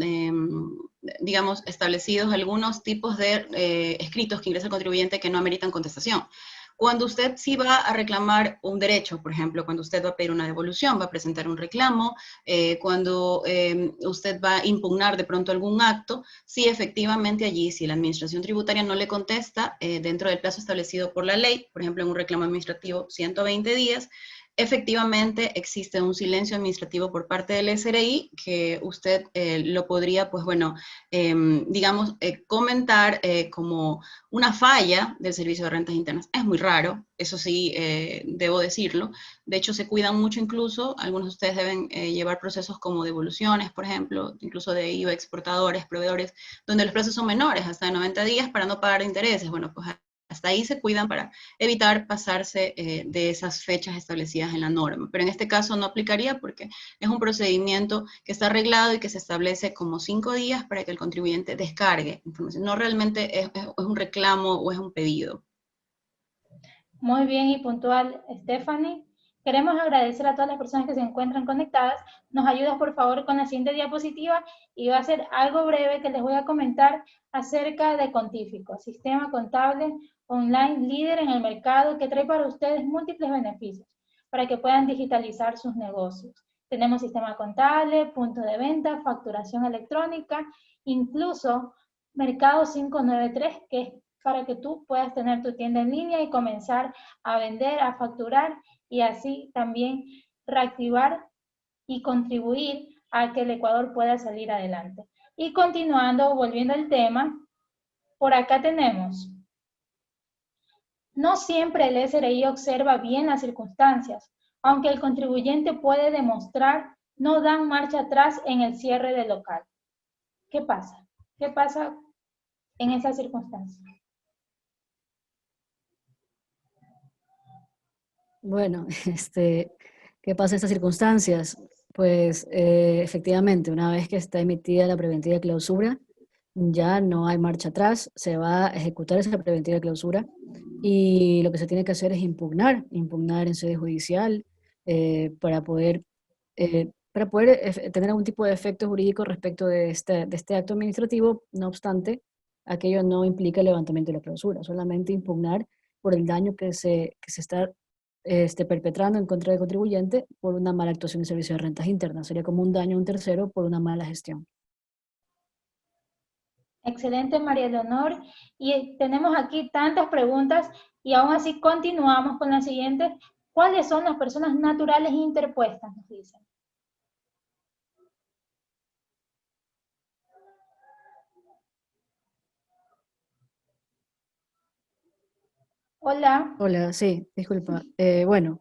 digamos, establecidos algunos tipos de escritos que ingresa el contribuyente que no ameritan contestación. Cuando usted sí va a reclamar un derecho, por ejemplo, cuando usted va a pedir una devolución, va a presentar un reclamo, cuando usted va a impugnar de pronto algún acto, sí, efectivamente allí, si la administración tributaria no le contesta dentro del plazo establecido por la ley, por ejemplo, en un reclamo administrativo 120 días, efectivamente existe un silencio administrativo por parte del SRI que usted lo podría, pues bueno, digamos, comentar como una falla del Servicio de Rentas Internas. Es muy raro, eso sí, debo decirlo. De hecho, se cuidan mucho incluso, algunos de ustedes deben llevar procesos como devoluciones, por ejemplo, incluso de IVA, exportadores, proveedores, donde los plazos son menores, hasta de 90 días para no pagar intereses. Bueno, pues hasta ahí se cuidan para evitar pasarse de esas fechas establecidas en la norma. Pero en este caso no aplicaría porque es un procedimiento que está arreglado y que se establece como 5 días para que el contribuyente descargue información. No realmente es un reclamo o es un pedido. Muy bien y puntual, Stephanie. Queremos agradecer a todas las personas que se encuentran conectadas. Nos ayudas, por favor, con la siguiente diapositiva y va a ser algo breve que les voy a comentar acerca de Contífico, sistema contable online líder en el mercado que trae para ustedes múltiples beneficios para que puedan digitalizar sus negocios. Tenemos sistema contable, punto de venta, facturación electrónica, incluso Mercado 593, que es para que tú puedas tener tu tienda en línea y comenzar a vender, a facturar y así también reactivar y contribuir a que el Ecuador pueda salir adelante. Y continuando, volviendo al tema, por acá tenemos, no siempre el SRI observa bien las circunstancias, aunque el contribuyente puede demostrar, no dan marcha atrás en el cierre del local. ¿Qué pasa? ¿Qué pasa en esas circunstancias? Bueno, ¿qué pasa en estas circunstancias? Pues efectivamente, una vez que está emitida la preventiva de clausura, ya no hay marcha atrás, se va a ejecutar esa preventiva de clausura y lo que se tiene que hacer es impugnar en sede judicial para poder tener algún tipo de efecto jurídico respecto de este acto administrativo. No obstante, aquello no implica el levantamiento de la clausura, solamente impugnar por el daño que se está perpetrando en contra del contribuyente por una mala actuación del Servicio de Rentas Internas. Sería como un daño a un tercero por una mala gestión. Excelente, María Leonor. Y tenemos aquí tantas preguntas y aún así continuamos con la siguiente. ¿Cuáles son las personas naturales interpuestas? Nos dicen. Hola. Hola, sí, disculpa. Bueno,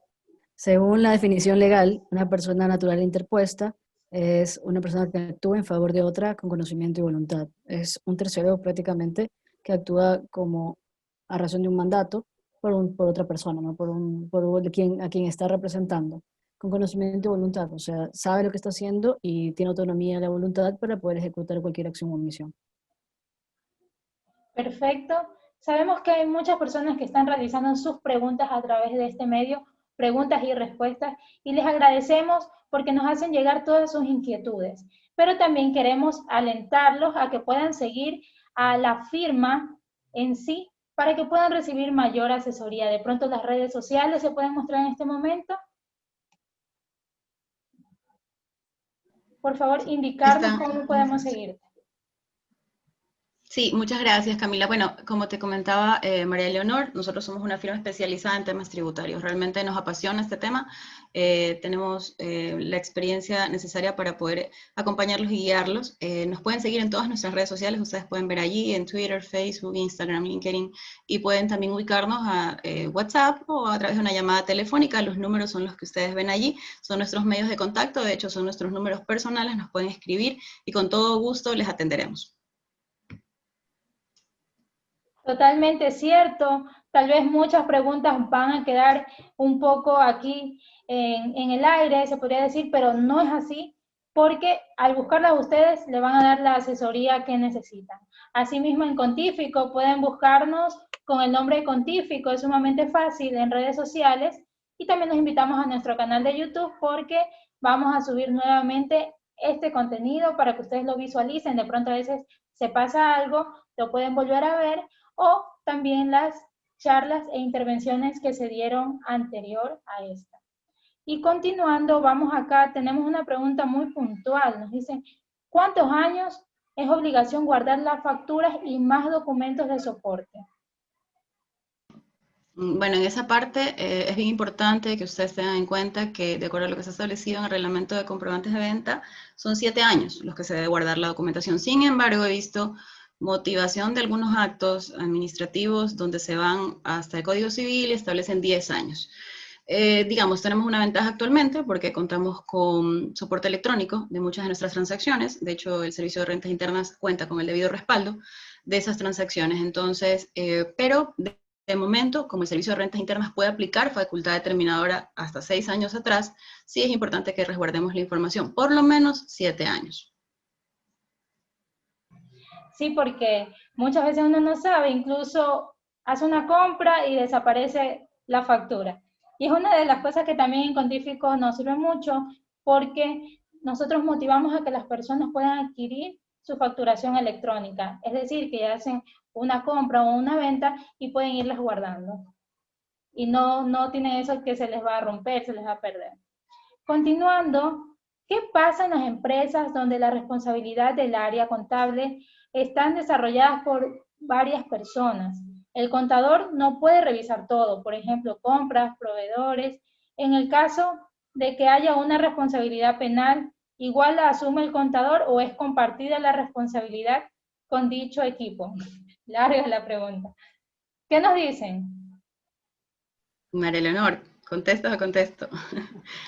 según la definición legal, una persona natural interpuesta es una persona que actúa en favor de otra con conocimiento y voluntad. Es un tercero prácticamente que actúa como a razón de un mandato por otra persona, ¿no? A quien está representando, con conocimiento y voluntad. O sea, sabe lo que está haciendo y tiene autonomía de la voluntad para poder ejecutar cualquier acción o omisión. Perfecto. Sabemos que hay muchas personas que están realizando sus preguntas a través de este medio, preguntas y respuestas, y les agradecemos porque nos hacen llegar todas sus inquietudes. Pero también queremos alentarlos a que puedan seguir a la firma en sí para que puedan recibir mayor asesoría. De pronto las redes sociales se pueden mostrar en este momento. Por favor, indicarnos cómo podemos seguirte. Sí, muchas gracias, Camila. Bueno, como te comentaba María Leonor, nosotros somos una firma especializada en temas tributarios. Realmente nos apasiona este tema. Tenemos la experiencia necesaria para poder acompañarlos y guiarlos. Nos pueden seguir en todas nuestras redes sociales. Ustedes pueden ver allí en Twitter, Facebook, Instagram, LinkedIn. Y pueden también ubicarnos a WhatsApp o a través de una llamada telefónica. Los números son los que ustedes ven allí. Son nuestros medios de contacto. De hecho, son nuestros números personales. Nos pueden escribir y con todo gusto les atenderemos. Totalmente cierto. Tal vez muchas preguntas van a quedar un poco aquí en el aire, se podría decir, pero no es así, porque al buscarlas ustedes le van a dar la asesoría que necesitan. Asimismo, en Contífico pueden buscarnos con el nombre de Contífico, es sumamente fácil en redes sociales, y también los invitamos a nuestro canal de YouTube porque vamos a subir nuevamente este contenido para que ustedes lo visualicen. De pronto a veces se pasa algo, lo pueden volver a ver, o también las charlas e intervenciones que se dieron anterior a esta. Y continuando, vamos acá, tenemos una pregunta muy puntual. Nos dicen, ¿cuántos años es obligación guardar las facturas y más documentos de soporte? Bueno, en esa parte es bien importante que ustedes tengan en cuenta que, de acuerdo a lo que se ha establecido en el reglamento de comprobantes de venta, son 7 años los que se debe guardar la documentación. Sin embargo, he visto motivación de algunos actos administrativos donde se van hasta el Código Civil y establecen 10 años. Digamos, tenemos una ventaja actualmente porque contamos con soporte electrónico de muchas de nuestras transacciones. De hecho, el Servicio de Rentas Internas cuenta con el debido respaldo de esas transacciones. Entonces, pero de momento, como el Servicio de Rentas Internas puede aplicar facultad determinadora hasta 6 años atrás, sí es importante que resguardemos la información, por lo menos 7 años. Sí, porque muchas veces uno no sabe, incluso hace una compra y desaparece la factura. Y es una de las cosas que también en Contífico nos sirve mucho, porque nosotros motivamos a que las personas puedan adquirir su facturación electrónica. Es decir, que hacen una compra o una venta y pueden irlas guardando. Y no tienen eso que se les va a romper, se les va a perder. Continuando, ¿qué pasa en las empresas donde la responsabilidad del área contable están desarrolladas por varias personas? El contador no puede revisar todo, por ejemplo, compras, proveedores. En el caso de que haya una responsabilidad penal, ¿igual la asume el contador o es compartida la responsabilidad con dicho equipo? Larga la pregunta. ¿Qué nos dicen? María Leonor, ¿contestas o contesto?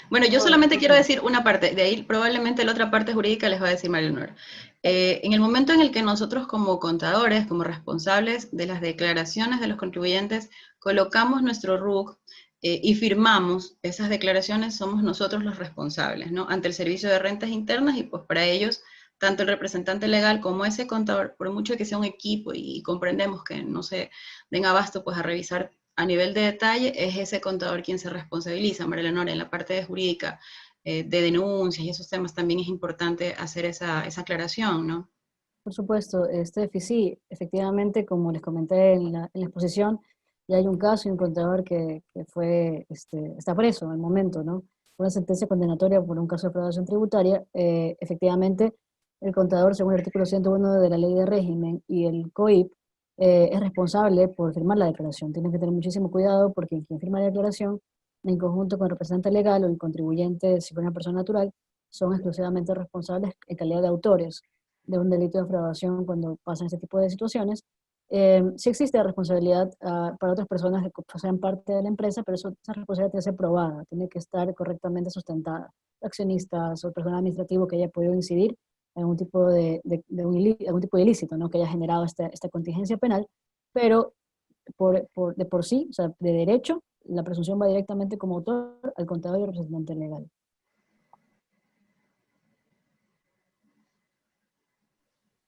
Bueno, yo solamente quiero decir una parte, de ahí probablemente la otra parte jurídica les va a decir María Leonor. En el momento en el que nosotros como contadores, como responsables de las declaraciones de los contribuyentes, colocamos nuestro RUC y firmamos esas declaraciones, somos nosotros los responsables, ¿no? Ante el Servicio de Rentas Internas, y pues para ellos, tanto el representante legal como ese contador, por mucho que sea un equipo y comprendemos que no se den abasto pues a revisar a nivel de detalle, es ese contador quien se responsabiliza. María Leonor, en la parte de jurídica, de denuncias y esos temas también es importante hacer esa aclaración, ¿no? Por supuesto, sí, efectivamente, como les comenté en la exposición, ya hay un caso y un contador que fue, está preso en el momento, ¿no? Una sentencia condenatoria por un caso de defraudación tributaria. Efectivamente, el contador, según el artículo 101 de la Ley de Régimen y el COIP, es responsable por firmar la declaración. Tienen que tener muchísimo cuidado porque quien firma la declaración, en conjunto con el representante legal o el contribuyente, si fuera una persona natural, son exclusivamente responsables en calidad de autores de un delito de defraudación cuando pasan este tipo de situaciones. Sí existe responsabilidad para otras personas que sean parte de la empresa, pero esa responsabilidad tiene que ser probada, tiene que estar correctamente sustentada. Accionistas o personal administrativo que haya podido incidir en algún tipo algún tipo de ilícito, ¿no? Que haya generado esta contingencia penal, pero de por sí, o sea, de derecho, la presunción va directamente como autor al contador y al representante legal.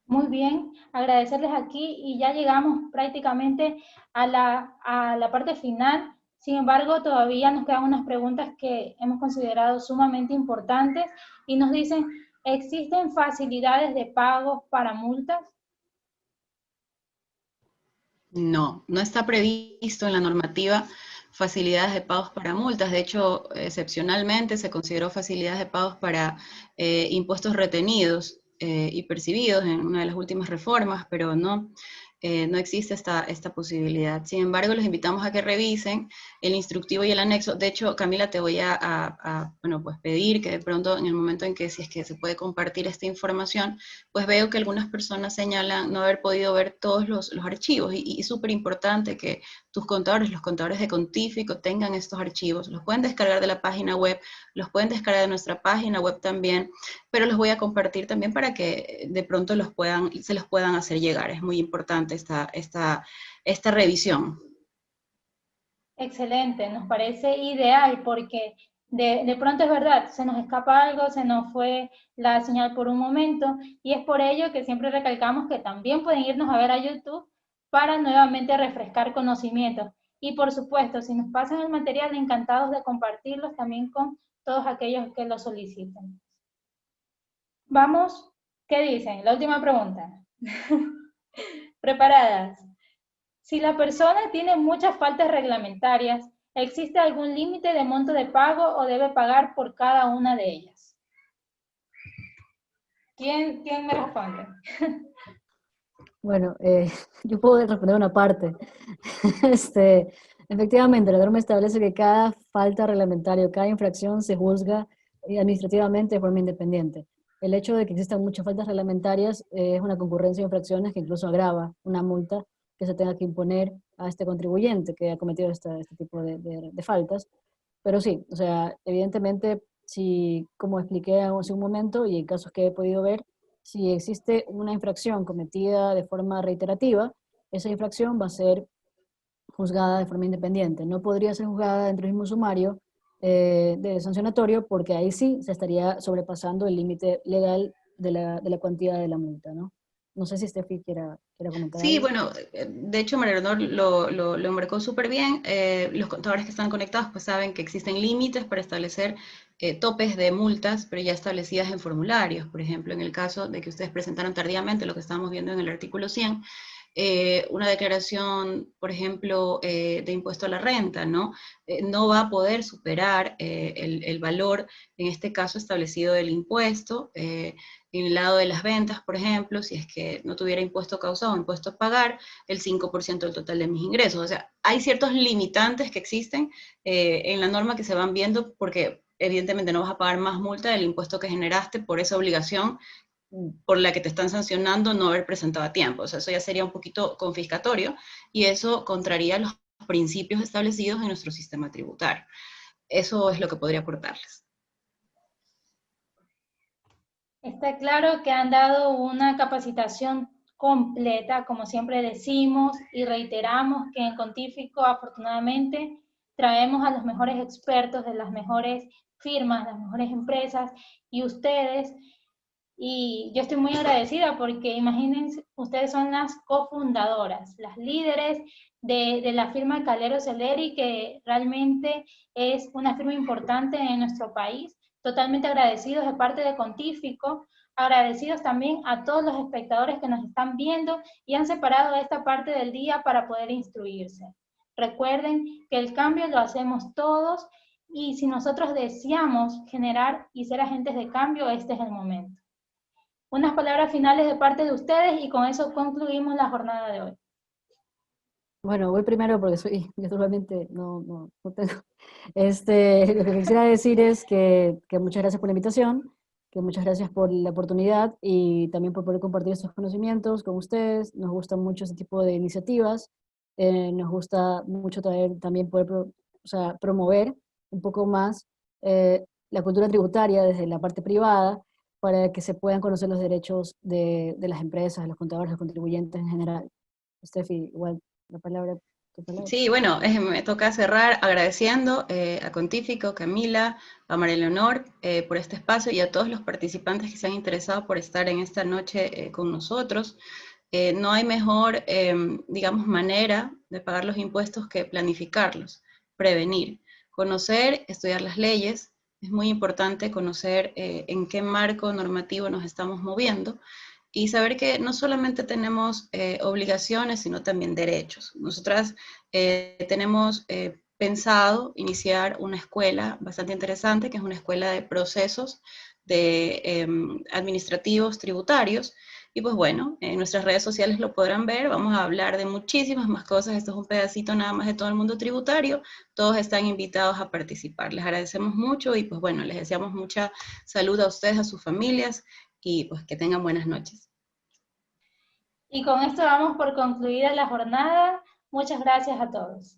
Muy bien, agradecerles aquí y ya llegamos prácticamente a la parte final. Sin embargo, todavía nos quedan unas preguntas que hemos considerado sumamente importantes y nos dicen, ¿existen facilidades de pago para multas? No, no está previsto en la normativa facilidades de pagos para multas. De hecho, excepcionalmente se consideró facilidades de pagos para impuestos retenidos y percibidos en una de las últimas reformas, pero no existe esta posibilidad. Sin embargo, los invitamos a que revisen el instructivo y el anexo. De hecho, Camila, te voy bueno, pues pedir que de pronto en el momento en que, si es que se puede compartir esta información, pues veo que algunas personas señalan no haber podido ver todos los archivos y súper importante que tus contadores, los contadores de Contífico, tengan estos archivos. Los pueden descargar de la página web, los pueden descargar de nuestra página web también, pero los voy a compartir también para que de pronto se los puedan hacer llegar. Es muy importante esta revisión. Excelente, nos parece ideal porque de pronto es verdad, se nos escapa algo, se nos fue la señal por un momento y es por ello que siempre recalcamos que también pueden irnos a ver a YouTube para nuevamente refrescar conocimientos. Y por supuesto, si nos pasan el material, encantados de compartirlos también con todos aquellos que lo soliciten. Vamos, ¿qué dicen? La última pregunta. ¿Preparadas? Si la persona tiene muchas faltas reglamentarias, ¿existe algún límite de monto de pago o debe pagar por cada una de ellas? ¿Quién me responde? Bueno, yo puedo responder una parte. Efectivamente, la norma establece que cada falta reglamentaria o cada infracción se juzga administrativamente de forma independiente. El hecho de que existan muchas faltas reglamentarias es una concurrencia de infracciones que incluso agrava una multa que se tenga que imponer a este contribuyente que ha cometido este tipo de faltas. Pero sí, o sea, evidentemente, si, como expliqué hace un momento y en casos que he podido ver, si existe una infracción cometida de forma reiterativa, esa infracción va a ser juzgada de forma independiente. No podría ser juzgada dentro del mismo sumario de sancionatorio porque ahí sí se estaría sobrepasando el límite legal de la cuantía de la multa, ¿no? No sé si Steffi quiera comentar Sí, algo. bueno, de hecho María Leonor lo marcó súper bien. Los contadores que están conectados pues saben que existen límites para establecer topes de multas, pero ya establecidas en formularios. Por ejemplo, en el caso de que ustedes presentaron tardíamente, lo que estábamos viendo en el artículo 100, una declaración, por ejemplo, de impuesto a la renta, ¿no? No va a poder superar el valor, en este caso, establecido del impuesto. En el lado de las ventas, por ejemplo, si es que no tuviera impuesto causado o impuesto a pagar, el 5% del total de mis ingresos. O sea, hay ciertos limitantes que existen en la norma que se van viendo porque evidentemente no vas a pagar más multa del impuesto que generaste por esa obligación por la que te están sancionando no haber presentado a tiempo. O sea, eso ya sería un poquito confiscatorio y eso contraría los principios establecidos en nuestro sistema tributario. Eso es lo que podría aportarles. Está claro que han dado una capacitación completa, como siempre decimos y reiteramos que en Contífico afortunadamente traemos a los mejores expertos de las mejores firmas, las mejores empresas y ustedes. Y yo estoy muy agradecida porque imagínense, ustedes son las cofundadoras, las líderes de la firma Calero Celeri, que realmente es una firma importante en nuestro país. Totalmente agradecidos de parte de Contífico, agradecidos también a todos los espectadores que nos están viendo y han separado esta parte del día para poder instruirse. Recuerden que el cambio lo hacemos todos y si nosotros deseamos generar y ser agentes de cambio, este es el momento. Unas palabras finales de parte de ustedes y con eso concluimos la jornada de hoy. Bueno, voy primero porque yo totalmente no tengo. Lo que quisiera decir es que muchas gracias por la invitación, que muchas gracias por la oportunidad y también por poder compartir estos conocimientos con ustedes. Nos gusta mucho este tipo de iniciativas. Nos gusta mucho también poder promover un poco más la cultura tributaria desde la parte privada para que se puedan conocer los derechos de las empresas, de los contadores, los contribuyentes en general. Steffi, igual la palabra, tu palabra. Sí, bueno, me toca cerrar agradeciendo a Contífico, Camila, a María Leonor por este espacio y a todos los participantes que se han interesado por estar en esta noche con nosotros. No hay mejor, digamos, manera de pagar los impuestos que planificarlos, prevenir, conocer, estudiar las leyes. Es muy importante conocer en qué marco normativo nos estamos moviendo y saber que no solamente tenemos obligaciones, sino también derechos. Nosotras tenemos pensado iniciar una escuela bastante interesante, que es una escuela de procesos administrativos, tributarios, y pues bueno, en nuestras redes sociales lo podrán ver, vamos a hablar de muchísimas más cosas, esto es un pedacito nada más de todo el mundo tributario, todos están invitados a participar. Les agradecemos mucho y pues bueno, les deseamos mucha salud a ustedes, a sus familias, y pues que tengan buenas noches. Y con esto damos por concluida la jornada. Muchas gracias a todos.